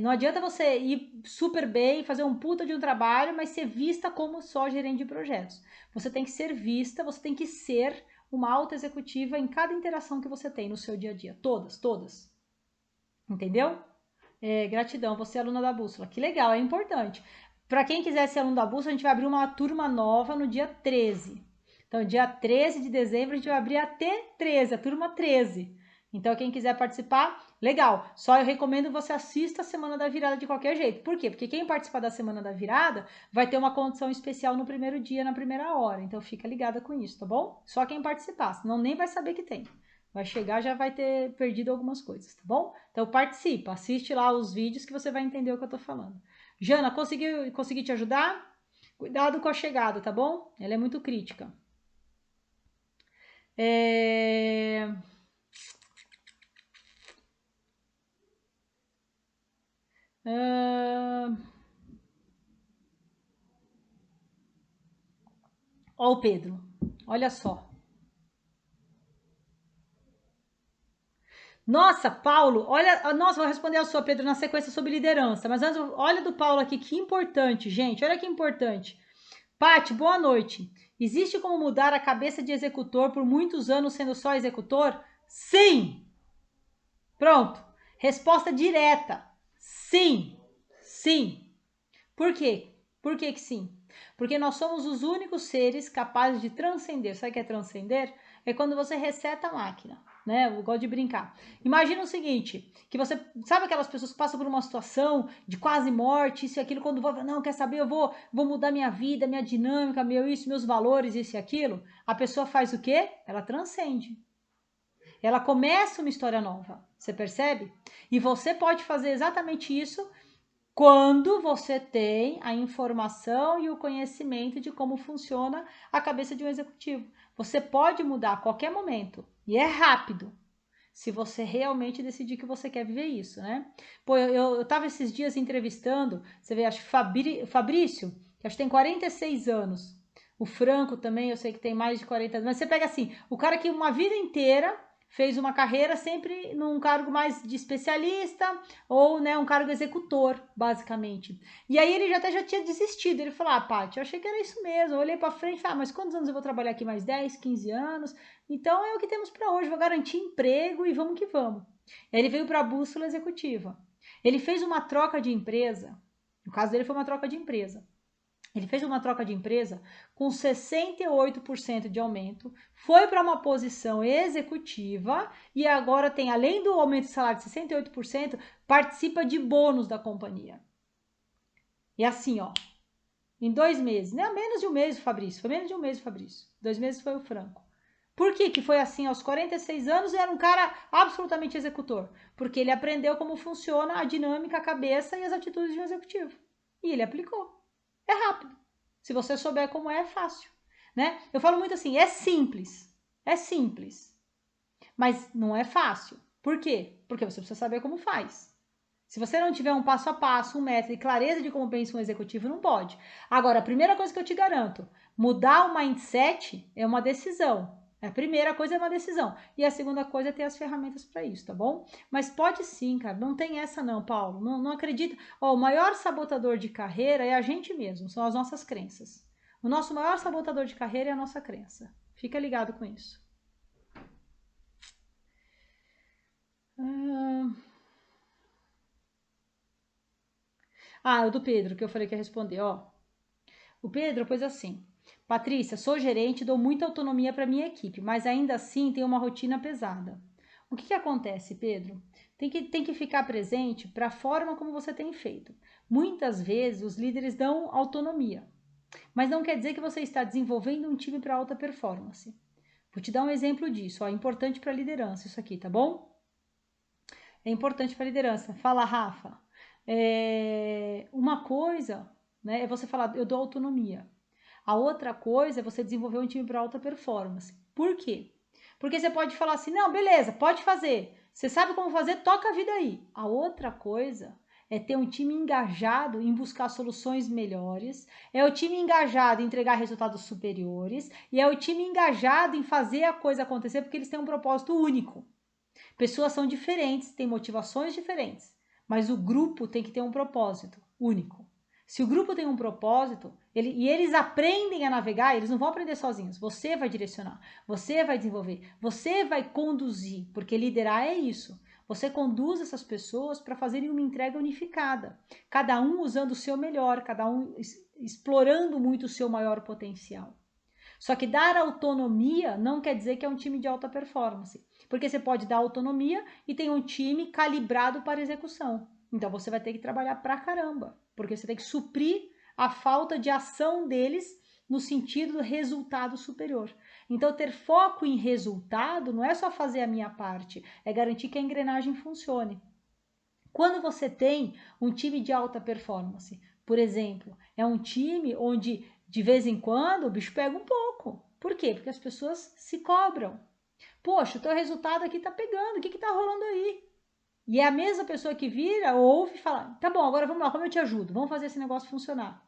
não adianta você ir super bem, fazer um puta de um trabalho, mas ser vista como só gerente de projetos. Você tem que ser vista, você tem que ser uma alta executiva em cada interação que você tem no seu dia a dia. Todas, todas. Entendeu? Gratidão, você é aluna da Bússola. Que legal, é importante. Para quem quiser ser aluno da Bússola, a gente vai abrir uma turma nova no dia 13. Então, dia 13 de dezembro, a gente vai abrir a T13, a turma 13. Então, quem quiser participar, legal. Só eu recomendo você assista a Semana da Virada de qualquer jeito. Por quê? Porque quem participar da Semana da Virada vai ter uma condição especial no primeiro dia, na primeira hora. Então, fica ligada com isso, tá bom? Só quem participar, senão nem vai saber que tem. Vai chegar, já vai ter perdido algumas coisas, tá bom? Então participa, assiste lá os vídeos que você vai entender o que eu tô falando. Jana, consegui te ajudar? Cuidado com a chegada, tá bom? Ela é muito crítica. Ó o Pedro, olha só. Nossa, Paulo, olha, nossa, vou responder a sua, Pedro, na sequência sobre liderança, mas antes, olha do Paulo aqui, que importante, gente, olha que importante. Pati, boa noite. Existe como mudar a cabeça de executor por muitos anos sendo só executor? Sim! Pronto. Resposta direta. Sim. Sim. Por quê? Por que sim? Porque nós somos os únicos seres capazes de transcender. Sabe o que é transcender? É quando você reseta a máquina, né? Eu gosto de brincar. Imagina o seguinte, que você... Sabe aquelas pessoas que passam por uma situação de quase morte, isso e aquilo, quando vão... Não, quer saber? Eu vou mudar minha vida, minha dinâmica, meus valores, isso e aquilo. A pessoa faz o quê? Ela transcende. Ela começa uma história nova, você percebe? E você pode fazer exatamente isso quando você tem a informação e o conhecimento de como funciona a cabeça de um executivo. Você pode mudar a qualquer momento e é rápido, se você realmente decidir que você quer viver isso, né? Pô, eu tava esses dias entrevistando, você vê, acho que Fabrício, que acho que tem 46 anos. O Franco também, eu sei que tem mais de 40 anos. Mas você pega assim, o cara que uma vida inteira fez uma carreira sempre num cargo mais de especialista ou, né, um cargo executor, basicamente. E aí ele até já tinha desistido. Ele falou, Paty, eu achei que era isso mesmo. Eu olhei pra frente e falei, mas quantos anos eu vou trabalhar aqui? Mais 10, 15 anos? Então é o que temos para hoje, vou garantir emprego e vamos que vamos. Ele veio para a bússola executiva. Ele fez uma troca de empresa, no caso dele foi uma troca de empresa. Ele fez uma troca de empresa com 68% de aumento, foi para uma posição executiva e agora tem, além do aumento de salário de 68%, participa de bônus da companhia. E assim, ó, Em 2 meses. Não, menos de um mês, Fabrício. Foi menos de um mês, Fabrício. 2 meses foi o Franco. Por que foi assim aos 46 anos e era um cara absolutamente executor? Porque ele aprendeu como funciona a dinâmica, a cabeça e as atitudes de um executivo. E ele aplicou. É rápido. Se você souber como é fácil. Né? Eu falo muito assim, é simples. É simples. Mas não é fácil. Por quê? Porque você precisa saber como faz. Se você não tiver um passo a passo, um método e clareza de como pensa um executivo, não pode. Agora, a primeira coisa que eu te garanto, mudar o mindset é uma decisão. A primeira coisa é uma decisão. E a segunda coisa é ter as ferramentas para isso, tá bom? Mas pode sim, cara. Não tem essa não, Paulo. Não acredita. Ó, o maior sabotador de carreira é a gente mesmo. São as nossas crenças. O nosso maior sabotador de carreira é a nossa crença. Fica ligado com isso. O do Pedro, que eu falei que ia responder, ó. O Pedro pôs assim: Patrícia, sou gerente, dou muita autonomia para minha equipe, mas ainda assim tenho uma rotina pesada. O que acontece, Pedro? Tem que ficar presente para a forma como você tem feito. Muitas vezes os líderes dão autonomia, mas não quer dizer que você está desenvolvendo um time para alta performance. Vou te dar um exemplo disso, ó, é importante para a liderança isso aqui, tá bom? É importante para a liderança. Fala, Rafa. Uma coisa, né, é você falar, eu dou autonomia. A outra coisa é você desenvolver um time para alta performance. Por quê? Porque você pode falar assim, não, beleza, pode fazer. Você sabe como fazer, toca a vida aí. A outra coisa é ter um time engajado em buscar soluções melhores, é o time engajado em entregar resultados superiores e é o time engajado em fazer a coisa acontecer porque eles têm um propósito único. Pessoas são diferentes, têm motivações diferentes, mas o grupo tem que ter um propósito único. Se o grupo tem um propósito e eles aprendem a navegar, eles não vão aprender sozinhos. Você vai direcionar, você vai desenvolver, você vai conduzir, porque liderar é isso. Você conduz essas pessoas para fazerem uma entrega unificada, cada um usando o seu melhor, cada um explorando muito o seu maior potencial. Só que dar autonomia não quer dizer que é um time de alta performance, porque você pode dar autonomia e tem um time calibrado para execução. Então você vai ter que trabalhar pra caramba, porque você tem que suprir a falta de ação deles no sentido do resultado superior. Então ter foco em resultado não é só fazer a minha parte, é garantir que a engrenagem funcione. Quando você tem um time de alta performance, por exemplo, é um time onde de vez em quando o bicho pega um pouco. Por quê? Porque as pessoas se cobram. Poxa, o teu resultado aqui tá pegando, o que tá rolando aí? E é a mesma pessoa que vira, ouve e fala, tá bom, agora vamos lá, como eu te ajudo? Vamos fazer esse negócio funcionar.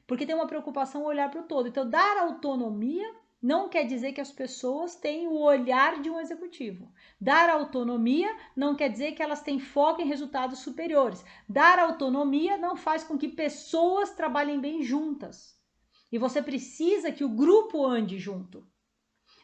Porque tem uma preocupação olhar para o todo. Então, dar autonomia não quer dizer que as pessoas têm o olhar de um executivo. Dar autonomia não quer dizer que elas têm foco em resultados superiores. Dar autonomia não faz com que pessoas trabalhem bem juntas. E você precisa que o grupo ande junto.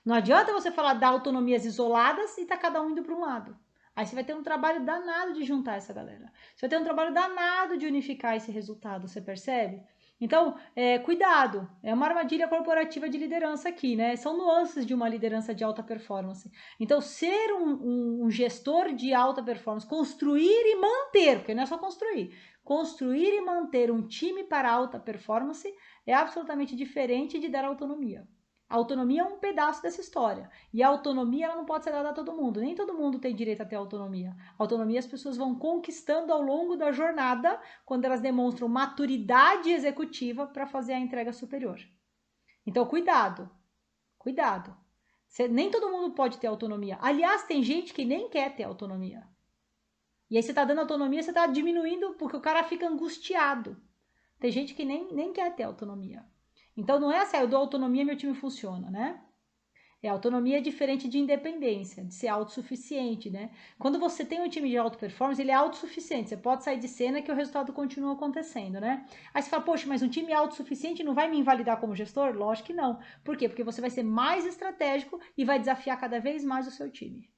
Não adianta você falar dar autonomias isoladas e tá cada um indo para um lado. Aí você vai ter um trabalho danado de juntar essa galera. Você vai ter um trabalho danado de unificar esse resultado, você percebe? Então, cuidado, é uma armadilha corporativa de liderança aqui, né? São nuances de uma liderança de alta performance. Então, ser um gestor de alta performance, construir e manter, porque não é só construir e manter um time para alta performance é absolutamente diferente de dar autonomia. A autonomia é um pedaço dessa história. E a autonomia ela não pode ser dada a todo mundo. Nem todo mundo tem direito a ter autonomia. A autonomia as pessoas vão conquistando ao longo da jornada, quando elas demonstram maturidade executiva para fazer a entrega superior. Então, cuidado. Cuidado. Nem todo mundo pode ter autonomia. Aliás, tem gente que nem quer ter autonomia. E aí você está dando autonomia, você está diminuindo porque o cara fica angustiado. Tem gente que nem quer ter autonomia. Então não é assim, eu dou autonomia e meu time funciona, né? Autonomia é diferente de independência, de ser autossuficiente, né? Quando você tem um time de alta performance, ele é autossuficiente. Você pode sair de cena que o resultado continua acontecendo, né? Aí você fala, poxa, mas um time autossuficiente não vai me invalidar como gestor? Lógico que não. Por quê? Porque você vai ser mais estratégico e vai desafiar cada vez mais o seu time.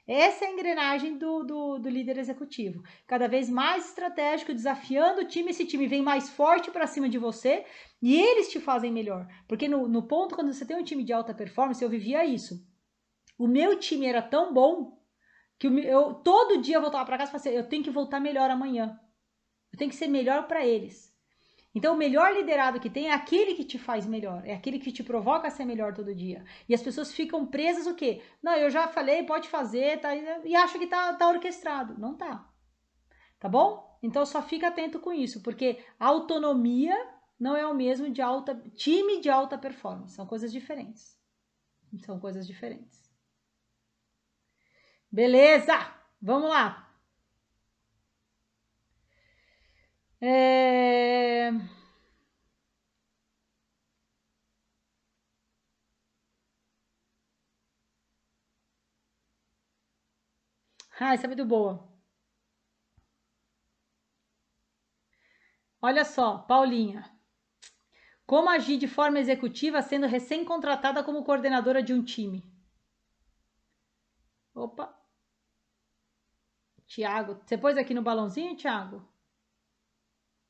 Essa é a engrenagem do líder executivo. Cada vez mais estratégico, desafiando o time. Esse time vem mais forte para cima de você e eles te fazem melhor. Porque no ponto, quando você tem um time de alta performance, eu vivia isso. O meu time era tão bom que eu todo dia eu voltava para casa e falava assim, eu tenho que voltar melhor amanhã. Eu tenho que ser melhor para eles. Então, o melhor liderado que tem é aquele que te faz melhor, é aquele que te provoca a ser melhor todo dia. E as pessoas ficam presas o quê? Não, eu já falei, pode fazer, tá, e acha que tá orquestrado. Não tá. Tá bom? Então, só fica atento com isso, porque autonomia não é o mesmo de time de alta performance. São coisas diferentes. São coisas diferentes. Beleza! Vamos lá. Essa é muito boa. Olha só, Paulinha. Como agir de forma executiva sendo recém-contratada como coordenadora de um time? Opa. Tiago, você pôs aqui no balãozinho, Tiago?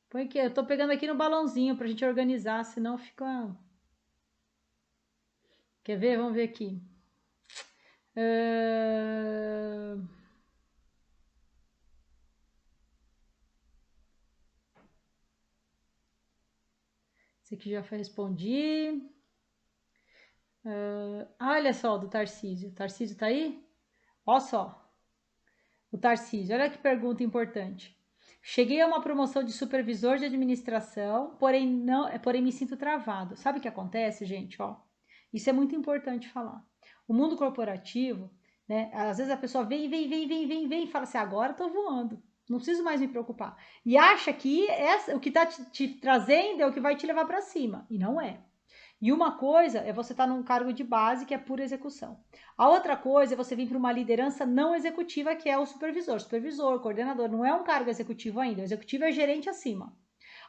Põe aqui, eu tô pegando aqui no balãozinho pra gente organizar, senão fica... Quer ver? Vamos ver aqui. Esse aqui já foi respondi. Olha só, do Tarcísio. Tarcísio tá aí? Olha só. O Tarcísio, olha que pergunta importante. Cheguei a uma promoção de supervisor de administração, porém me sinto travado. Sabe o que acontece, gente? Ó, isso é muito importante falar. O mundo corporativo, né? Às vezes a pessoa vem e fala assim: agora eu tô voando, não preciso mais me preocupar. E acha que o que tá te trazendo é o que vai te levar para cima. E não é. E uma coisa é você estar num cargo de base, que é pura execução. A outra coisa é você vir para uma liderança não executiva, que é o supervisor. Supervisor, coordenador, não é um cargo executivo ainda. O executivo é gerente acima.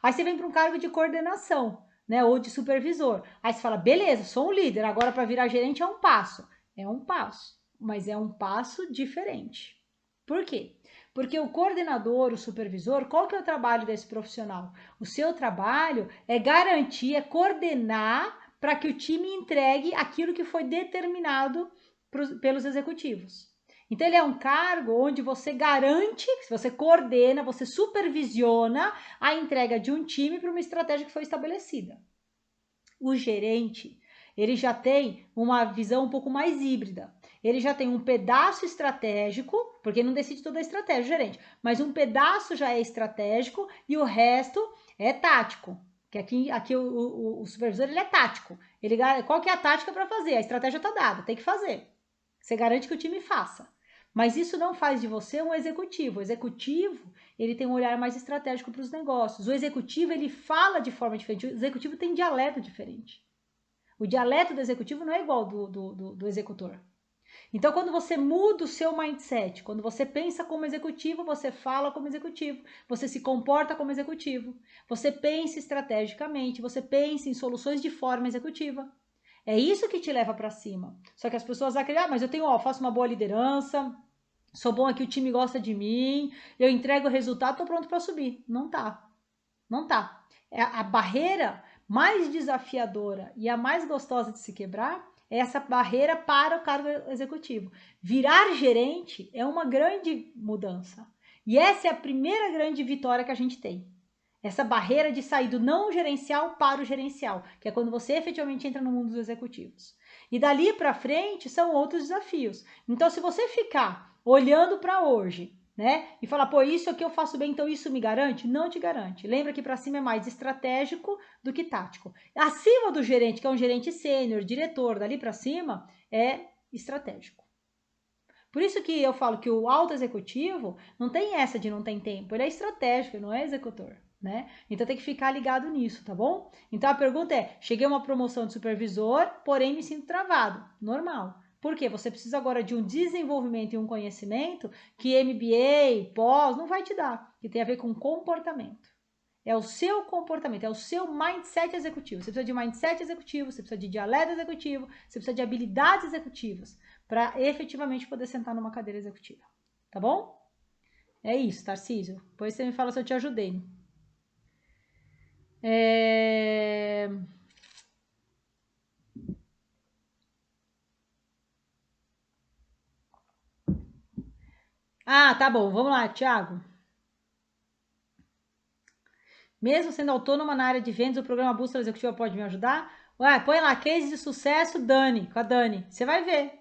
Aí você vem para um cargo de coordenação, né? Ou de supervisor. Aí você fala, beleza, sou um líder, agora para virar gerente é um passo. É um passo, mas é um passo diferente. Por quê? Porque o coordenador, o supervisor, qual que é o trabalho desse profissional? O seu trabalho é garantir, é coordenar para que o time entregue aquilo que foi determinado pelos executivos. Então, ele é um cargo onde você garante, você coordena, você supervisiona a entrega de um time para uma estratégia que foi estabelecida. O gerente, ele já tem uma visão um pouco mais híbrida. Ele já tem um pedaço estratégico, porque não decide toda a estratégia, gerente, mas um pedaço já é estratégico e o resto é tático. Que aqui o supervisor ele é tático. Qual que é a tática para fazer? A estratégia está dada, tem que fazer. Você garante que o time faça. Mas isso não faz de você um executivo. O executivo, ele tem um olhar mais estratégico para os negócios. O executivo, ele fala de forma diferente. O executivo tem dialeto diferente. O dialeto do executivo não é igual do executor. Então, quando você muda o seu mindset, quando você pensa como executivo, você fala como executivo, você se comporta como executivo, você pensa estrategicamente, você pensa em soluções de forma executiva. É isso que te leva para cima. Só que as pessoas acreditam, mas eu faço uma boa liderança, sou bom aqui, o time gosta de mim, eu entrego o resultado, tô pronto para subir. Não tá. Não tá. É a barreira mais desafiadora e a mais gostosa de se quebrar é essa barreira para o cargo executivo. Virar gerente é uma grande mudança. E essa é a primeira grande vitória que a gente tem. Essa barreira de sair do não gerencial para o gerencial, que é quando você efetivamente entra no mundo dos executivos. E dali para frente são outros desafios. Então, se você ficar olhando para hoje, né, e falar, pô, isso aqui eu faço bem, então isso me garante? Não te garante. Lembra que para cima é mais estratégico do que tático. Acima do gerente, que é um gerente sênior, diretor, dali para cima é estratégico. Por isso que eu falo que o alto executivo não tem essa de não tem tempo, ele é estratégico, ele não é executor. Né? Então tem que ficar ligado nisso, tá bom? Então a pergunta é: cheguei a uma promoção de supervisor, porém me sinto travado. Normal. Por quê? Você precisa agora de um desenvolvimento e um conhecimento que MBA, pós, não vai te dar, que tem a ver com comportamento. É o seu comportamento, é o seu mindset executivo. Você precisa de mindset executivo, você precisa de dialeto executivo, você precisa de habilidades executivas para efetivamente poder sentar numa cadeira executiva. Tá bom? É isso, Tarcísio. Depois você me fala se eu te ajudei. Ah, tá bom. Vamos lá, Thiago. Mesmo sendo autônoma na área de vendas, o programa Bússola Executiva pode me ajudar? Ué, põe lá, case de sucesso, Dani, com a Dani. Você vai ver.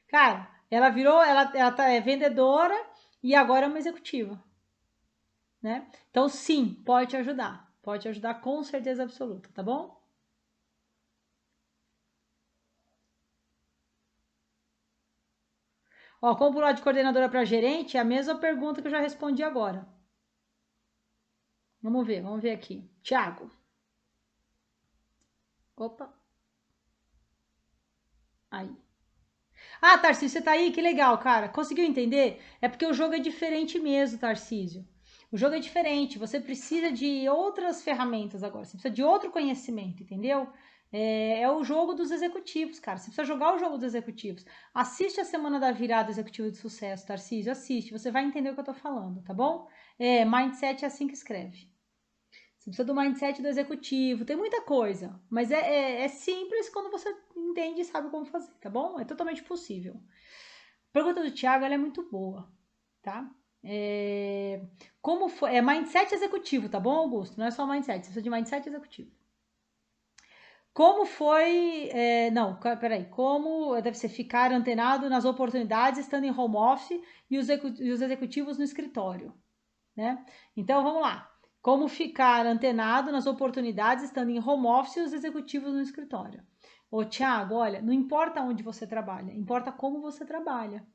Cara, ela virou, ela é vendedora e agora é uma executiva, né? Então, sim, pode te ajudar. Pode te ajudar com certeza absoluta, tá bom? Ó, como pular de coordenadora para gerente, é a mesma pergunta que eu já respondi agora. Vamos ver aqui. Tiago. Opa. Aí. Ah, Tarcísio, você tá aí? Que legal, cara. Conseguiu entender? É porque o jogo é diferente mesmo, Tarcísio. O jogo é diferente. Você precisa de outras ferramentas agora. Você precisa de outro conhecimento, entendeu? É o jogo dos executivos, cara. Você precisa jogar o jogo dos executivos. Assiste a Semana da Virada Executivo de Sucesso, Tarcísio. Assiste. Você vai entender o que eu tô falando, tá bom? Mindset é assim que escreve. Você precisa do mindset do executivo, tem muita coisa, mas é simples quando você entende e sabe como fazer, tá bom? É totalmente possível. A pergunta do Thiago ela é muito boa, tá? Como foi? É mindset executivo, tá bom, Augusto? Não é só mindset, você precisa de mindset executivo. Como foi. Não, peraí. Como deve ser ficar antenado nas oportunidades estando em home office e os executivos no escritório, né? Então vamos lá. Como ficar antenado nas oportunidades estando em home office e os executivos no escritório. Ô, Thiago, olha, não importa onde você trabalha, importa como você trabalha.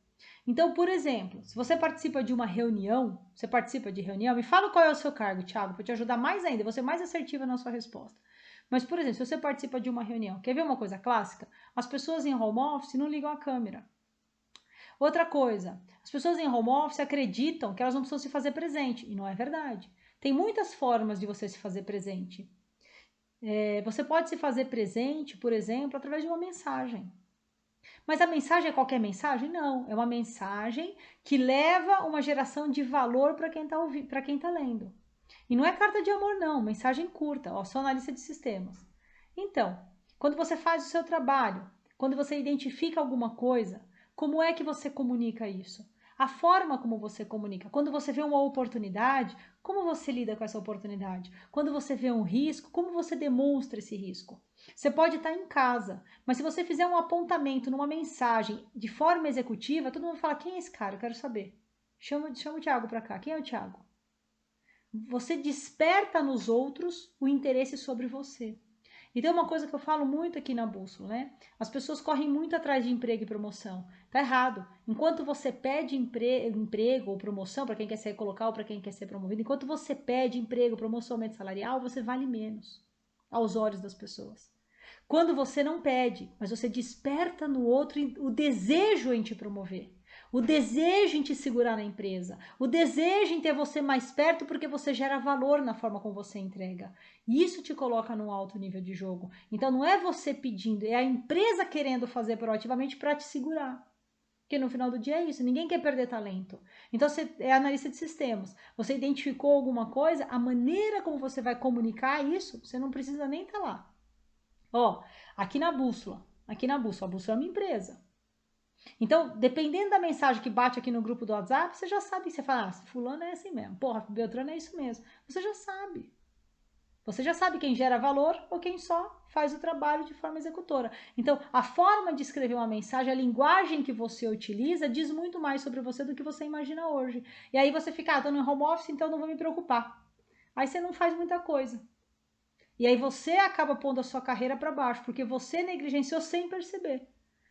Então, por exemplo, se você participa de uma reunião, você participa de reunião, me fala qual é o seu cargo, Thiago, para te ajudar mais ainda, você mais assertiva na sua resposta. Mas, por exemplo, se você participa de uma reunião, quer ver uma coisa clássica? As pessoas em home office não ligam a câmera. Outra coisa, as pessoas em home office acreditam que elas não precisam se fazer presente, e não é verdade. Tem muitas formas de você se fazer presente. Você pode se fazer presente, por exemplo, através de uma mensagem. Mas a mensagem é qualquer mensagem? Não, é uma mensagem que leva uma geração de valor para quem está lendo. E não é carta de amor, não, mensagem curta, ó, só analista de sistemas. Então, quando você faz o seu trabalho, quando você identifica alguma coisa, como é que você comunica isso? A forma como você comunica. Quando você vê uma oportunidade, como você lida com essa oportunidade? Quando você vê um risco, como você demonstra esse risco? Você pode estar em casa, mas se você fizer um apontamento numa mensagem de forma executiva, todo mundo fala: quem é esse cara? Eu quero saber. Chama o Thiago para cá. Quem é o Thiago? Você desperta nos outros o interesse sobre você. E tem uma coisa que eu falo muito aqui na Bússola, né? As pessoas correm muito atrás de emprego e promoção. Tá errado. Enquanto você pede emprego ou promoção para quem quer ser colocar ou para quem quer ser promovido, enquanto você pede emprego, promoção, aumento salarial, você vale menos aos olhos das pessoas. Quando você não pede, mas você desperta no outro o desejo em te promover, o desejo em te segurar na empresa, o desejo em ter você mais perto porque você gera valor na forma como você entrega. Isso te coloca num alto nível de jogo. Então não é você pedindo, é a empresa querendo fazer proativamente para te segurar. Porque no final do dia é isso, ninguém quer perder talento. Então você é analista de sistemas. Você identificou alguma coisa, a maneira como você vai comunicar isso, você não precisa nem estar lá. Ó, aqui na bússola, a bússola é uma empresa. Então, dependendo da mensagem que bate aqui no grupo do WhatsApp, você já sabe, você fala, fulano é assim mesmo, porra, Beltrano é isso mesmo. Você já sabe. Você já sabe quem gera valor ou quem só faz o trabalho de forma executora. Então, a forma de escrever uma mensagem, a linguagem que você utiliza, diz muito mais sobre você do que você imagina hoje. E aí você fica, tô no home office, então não vou me preocupar. Aí você não faz muita coisa. E aí você acaba pondo a sua carreira para baixo, porque você negligenciou sem perceber.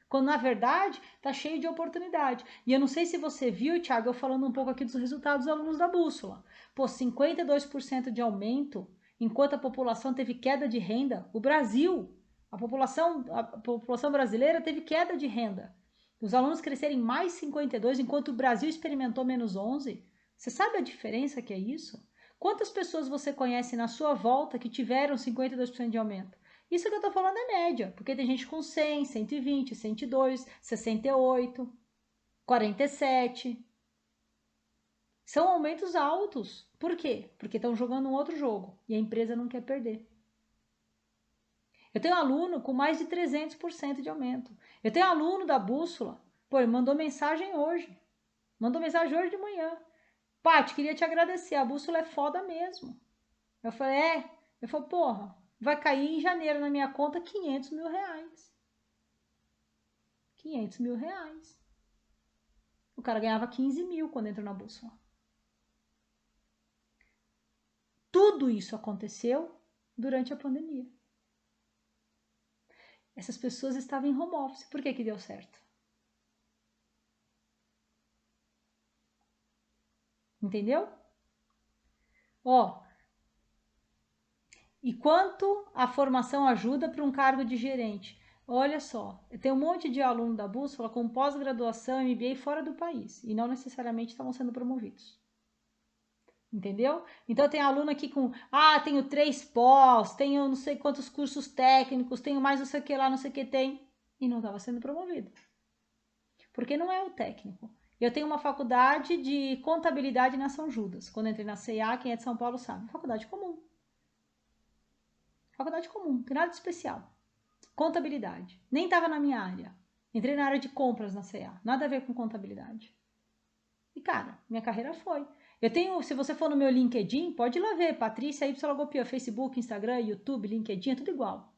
Quando na verdade tá cheio de oportunidade. E eu não sei se você viu, Thiago, eu falando um pouco aqui dos resultados dos alunos da Bússola. Pô, 52% de aumento, enquanto a população teve queda de renda. O Brasil, a população brasileira teve queda de renda. Os alunos crescerem mais 52, enquanto o Brasil experimentou menos 11. Você sabe a diferença que é isso? Quantas pessoas você conhece na sua volta que tiveram 52% de aumento? Isso que eu tô falando é média, porque tem gente com 100, 120, 102, 68, 47. São aumentos altos. Por quê? Porque estão jogando um outro jogo e a empresa não quer perder. Eu tenho aluno com mais de 300% de aumento. Eu tenho aluno da Bússola, pô, ele mandou mensagem hoje. Mandou mensagem hoje de manhã. Paty, queria te agradecer, a Bússola é foda mesmo. Eu falei, Eu falei, porra, vai cair em janeiro na minha conta 500 mil reais. 500 mil reais. O cara ganhava 15 mil quando entrou na bússola. Tudo isso aconteceu durante a pandemia. Essas pessoas estavam em home office. Por que que deu certo? Entendeu? Ó, e quanto a formação ajuda para um cargo de gerente? Olha só, tem um monte de aluno da Bússola com pós-graduação, MBA fora do país e não necessariamente estavam sendo promovidos. Entendeu? Então tem aluno aqui com, tenho 3 pós, tenho não sei quantos cursos técnicos, tenho mais não sei o que lá, não sei o que tem, e não estava sendo promovido. Porque não é o técnico. Eu tenho uma faculdade de contabilidade na São Judas. Quando eu entrei na CA, quem é de São Paulo sabe. Faculdade comum. Faculdade comum, não tem nada de especial. Contabilidade. Nem estava na minha área. Entrei na área de compras na CA. Nada a ver com contabilidade. E, cara, minha carreira foi. Eu tenho, se você for no meu LinkedIn, pode ir lá ver. Patrícia Y Logopia, Facebook, Instagram, YouTube, LinkedIn, é tudo igual.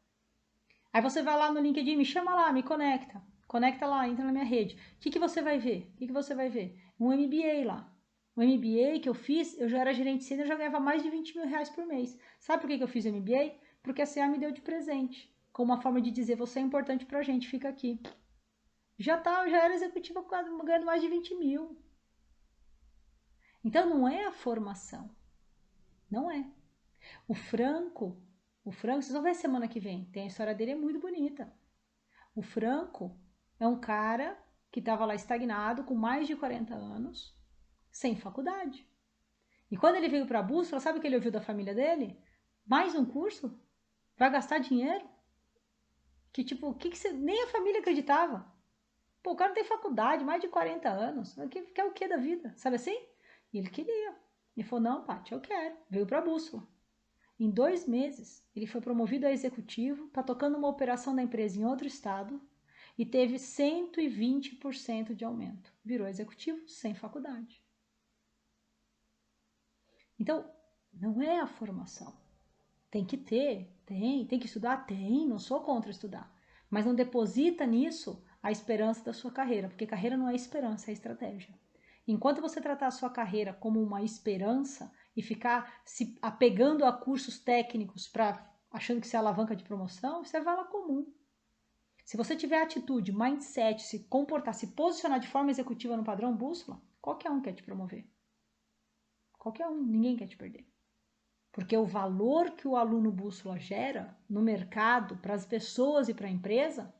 Aí você vai lá no LinkedIn, me chama lá, me conecta. Conecta lá, entra na minha rede. O que você vai ver? O que você vai ver? Um MBA lá. O MBA que eu fiz, eu já era gerente sênior, eu já ganhava mais de 20 mil reais por mês. Sabe por que eu fiz o MBA? Porque a CA me deu de presente. Como uma forma de dizer, você é importante pra gente, fica aqui. Já era executiva ganhando mais de 20 mil. Então não é a formação. Não é. O Franco, vocês vão ver semana que vem. Tem a história dele, é muito bonita. O Franco é um cara que estava lá estagnado, com mais de 40 anos, sem faculdade. E quando ele veio para a Bússola, sabe o que ele ouviu da família dele? Mais um curso? Vai gastar dinheiro? Que tipo, que você... nem a família acreditava. Pô, o cara não tem faculdade, mais de 40 anos. Quer o que da vida? Sabe assim? E ele queria. Ele falou, não, Paty, eu quero. Veio para a Bússola. Em 2 meses, ele foi promovido a executivo, está tocando uma operação da empresa em outro estado e teve 120% de aumento. Virou executivo sem faculdade. Então, não é a formação. Tem que ter, tem que estudar, tem, não sou contra estudar. Mas não deposita nisso a esperança da sua carreira, porque carreira não é esperança, é estratégia. Enquanto você tratar a sua carreira como uma esperança e ficar se apegando a cursos técnicos para achando que você é alavanca de promoção, você é vala comum. Se você tiver atitude, mindset, se comportar, se posicionar de forma executiva no padrão bússola, qualquer um quer te promover. Qualquer um, ninguém quer te perder. Porque o valor que o aluno bússola gera no mercado, para as pessoas e para a empresa,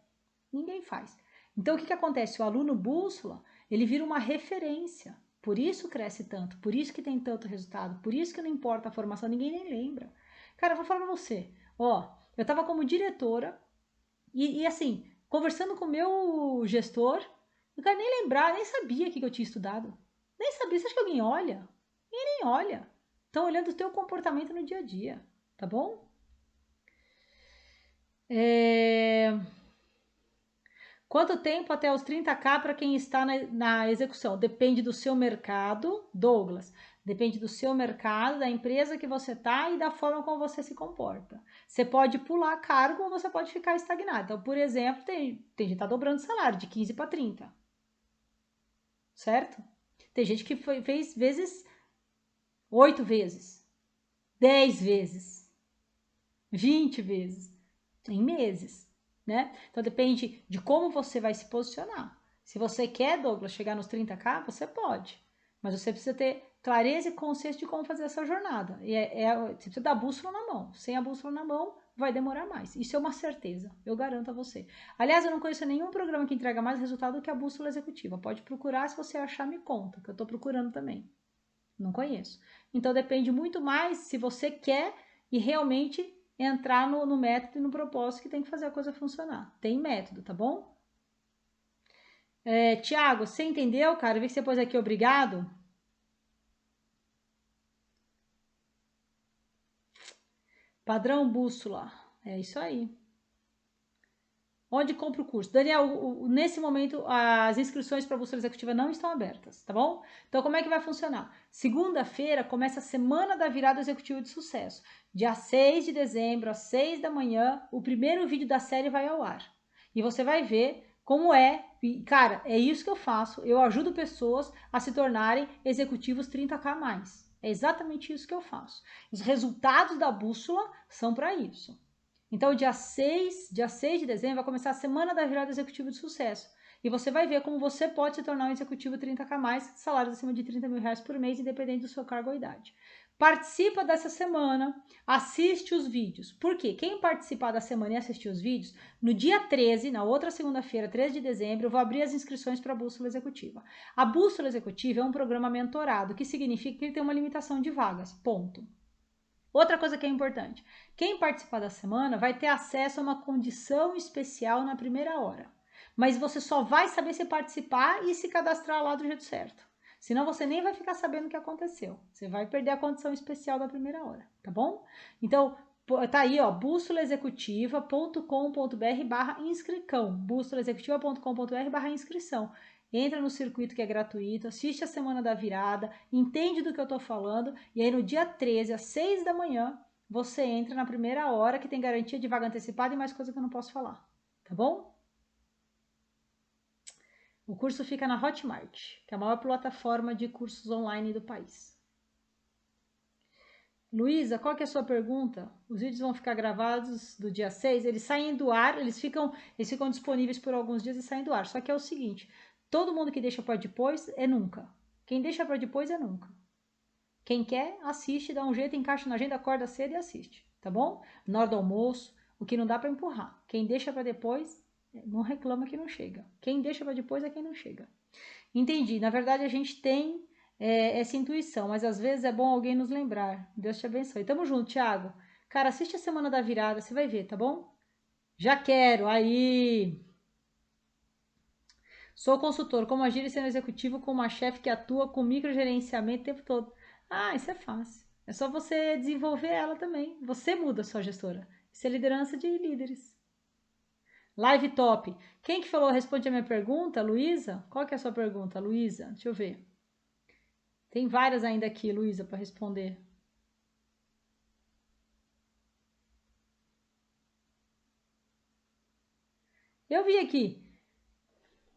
ninguém faz. Então, o que acontece? O aluno bússola, ele vira uma referência. Por isso cresce tanto, por isso que tem tanto resultado, por isso que não importa a formação, ninguém nem lembra. Cara, eu vou falar pra você. Eu estava como diretora e assim, conversando com o meu gestor, o cara nem lembrar, nem sabia o que eu tinha estudado. Nem sabia. Você acha que alguém olha? Ninguém nem olha. Estão olhando o teu comportamento no dia a dia, tá bom? Quanto tempo até os 30K para quem está na execução? Depende do seu mercado, Douglas. Depende do seu mercado, da empresa que você está e da forma como você se comporta. Você pode pular cargo ou você pode ficar estagnado. Então, por exemplo, tem gente que está dobrando o salário de 15 para 30. Certo? Tem gente que fez vezes 8 vezes, 10 vezes, 20 vezes, em meses, né? Então depende de como você vai se posicionar. Se você quer, Douglas, chegar nos 30K, você pode. Mas você precisa ter clareza e consciência de como fazer essa jornada. E você precisa da bússola na mão. Sem a bússola na mão, vai demorar mais. Isso é uma certeza, eu garanto a você. Aliás, eu não conheço nenhum programa que entrega mais resultado do que a bússola executiva. Pode procurar, se você achar, me conta, que eu estou procurando também. Não conheço. Então depende muito mais se você quer e realmente entrar no método e no propósito que tem que fazer a coisa funcionar. Tem método, tá bom? Tiago, você entendeu, cara? Eu vi que você pôs aqui obrigado. Padrão bússola. É isso aí. Onde compra o curso? Daniel, nesse momento as inscrições para a Bússola Executiva não estão abertas, tá bom? Então como é que vai funcionar? Segunda-feira começa a Semana da Virada Executiva de Sucesso. Dia 6 de dezembro, às 6 da manhã, o primeiro vídeo da série vai ao ar. E você vai ver como é, cara, é isso que eu faço, eu ajudo pessoas a se tornarem executivos 30K+. É exatamente isso que eu faço. Os resultados da bússola são para isso. Então, dia 6 de dezembro vai começar a Semana da Virada Executiva de Sucesso. E você vai ver como você pode se tornar um executivo 30K+, salários acima de 30 mil reais por mês, independente do seu cargo ou idade. Participa dessa semana, assiste os vídeos. Por quê? Quem participar da semana e assistir os vídeos, no dia 13, na outra segunda-feira, 13 de dezembro, eu vou abrir as inscrições para a Bússola Executiva. A Bússola Executiva é um programa mentorado, que significa que ele tem uma limitação de vagas, ponto. Outra coisa que é importante, quem participar da semana vai ter acesso a uma condição especial na primeira hora. Mas você só vai saber se participar e se cadastrar lá do jeito certo. Senão você nem vai ficar sabendo o que aconteceu. Você vai perder a condição especial da primeira hora, tá bom? Então, tá aí, ó, bússolaexecutiva.com.br/inscrição. bússolaexecutiva.com.br/inscrição. Entra no circuito que é gratuito, assiste a Semana da Virada, entende do que eu tô falando, e aí no dia 13, às 6 da manhã, você entra na primeira hora, que tem garantia de vaga antecipada e mais coisa que eu não posso falar, tá bom? O curso fica na Hotmart, que é a maior plataforma de cursos online do país. Luísa, qual que é a sua pergunta? Os vídeos vão ficar gravados do dia 6, eles saem do ar, eles ficam disponíveis por alguns dias e saem do ar. Só que é o seguinte, todo mundo que deixa para depois é nunca. Quem deixa para depois é nunca. Quem quer, assiste, dá um jeito, encaixa na agenda, acorda cedo e assiste, tá bom? Na hora do almoço, o que não dá para empurrar. Quem deixa para depois, não reclama que não chega. Quem deixa para depois é quem não chega. Entendi. Na verdade, a gente tem essa intuição, mas às vezes é bom alguém nos lembrar. Deus te abençoe. Tamo junto, Thiago. Cara, assiste a Semana da Virada, você vai ver, tá bom? Já quero. Aí. Sou consultor. Como agir sendo executivo com uma chefe que atua com microgerenciamento o tempo todo? Ah, isso é fácil. É só você desenvolver ela também. Você muda a sua gestora. Isso é liderança de líderes. Live top. Quem que falou? Responde a minha pergunta, Luísa? Qual que é a sua pergunta, Luísa? Deixa eu ver. Tem várias ainda aqui, Luísa, para responder. Eu vi aqui,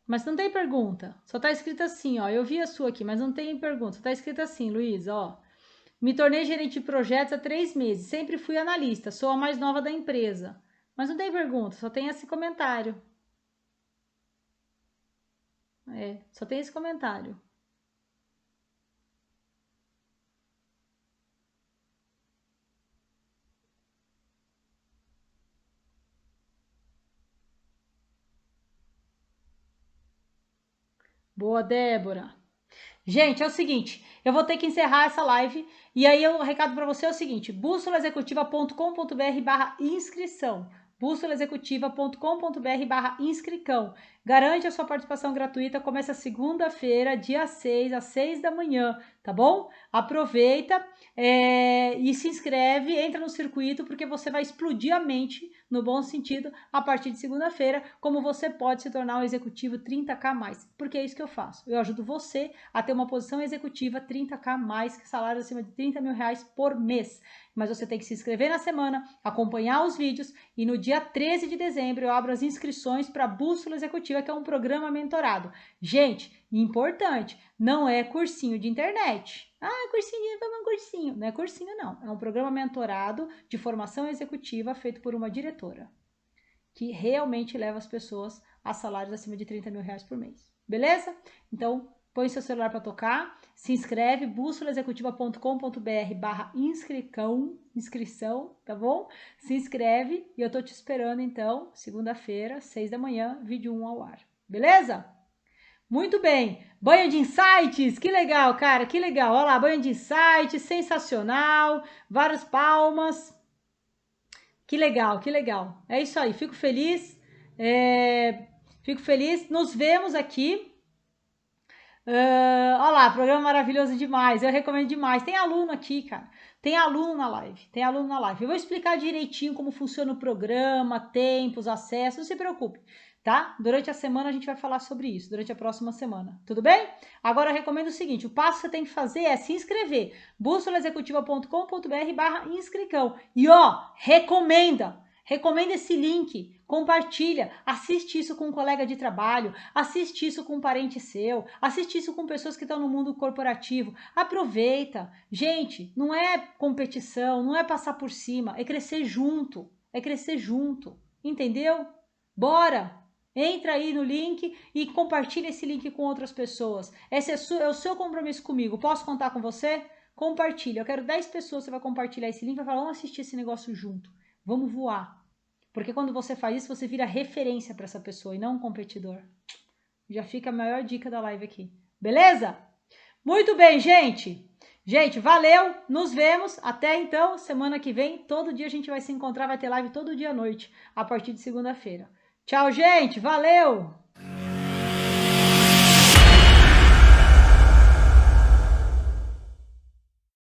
mas não tem pergunta. Só tá escrito assim, ó. Eu vi a sua aqui, mas não tem pergunta. Só tá escrito assim, Luísa, ó. Me tornei gerente de projetos há 3 meses. Sempre fui analista. Sou a mais nova da empresa. Mas não tem pergunta, só tem esse comentário. Só tem esse comentário. Boa, Débora. Gente, é o seguinte, eu vou ter que encerrar essa live e aí o recado para você é o seguinte, bússolaexecutiva.com.br/inscrição, bússolaexecutiva.com.br/inscrição. Garante a sua participação gratuita, começa segunda-feira, dia 6, às 6 da manhã, tá bom? Aproveita e se inscreve, entra no circuito, porque você vai explodir a mente, no bom sentido, a partir de segunda-feira, como você pode se tornar um executivo 30K+, porque é isso que eu faço. Eu ajudo você a ter uma posição executiva 30K+, que salário acima de 30 mil reais por mês. Mas você tem que se inscrever na semana, acompanhar os vídeos e no dia 13 de dezembro eu abro as inscrições para a Bússola Executiva, que é um programa mentorado. Gente, importante, não é cursinho de internet. Ah, cursinho, vamos um cursinho. Não é cursinho, não. É um programa mentorado de formação executiva feito por uma diretora, que realmente leva as pessoas a salários acima de 30 mil reais por mês. Beleza? Então, põe seu celular para tocar, se inscreve, bússolaexecutiva.com.br/inscrição, tá bom? Se inscreve e eu tô te esperando então, segunda-feira, 6 da manhã, vídeo 1 ao ar. Beleza? Muito bem. Banho de insights, que legal, cara, que legal. Olha lá, banho de insights, sensacional, várias palmas. Que legal, que legal. É isso aí, fico feliz. Fico feliz. Nos vemos aqui. Olha lá, programa maravilhoso demais, eu recomendo demais. Tem aluno aqui, cara, tem aluno na live, Eu vou explicar direitinho como funciona o programa, tempos, acesso, não se preocupe, tá? Durante a semana a gente vai falar sobre isso, durante a próxima semana, tudo bem? Agora eu recomendo o seguinte, o passo que você tem que fazer é se inscrever, bússolaexecutiva.com.br/inscricão. E ó, recomenda esse link, compartilha, assiste isso com um colega de trabalho, assiste isso com um parente seu, assiste isso com pessoas que estão no mundo corporativo, aproveita. Gente, não é competição, não é passar por cima, é crescer junto, entendeu? Bora! Entra aí no link e compartilha esse link com outras pessoas. Esse é o seu compromisso comigo, posso contar com você? Compartilha, eu quero 10 pessoas, você vai compartilhar esse link e vai falar, vamos assistir esse negócio junto, vamos voar. Porque quando você faz isso, você vira referência para essa pessoa e não um competidor. Já fica a maior dica da live aqui. Beleza? Muito bem, gente. Gente, valeu. Nos vemos. Até então, semana que vem, todo dia a gente vai se encontrar. Vai ter live todo dia à noite, a partir de segunda-feira. Tchau, gente. Valeu.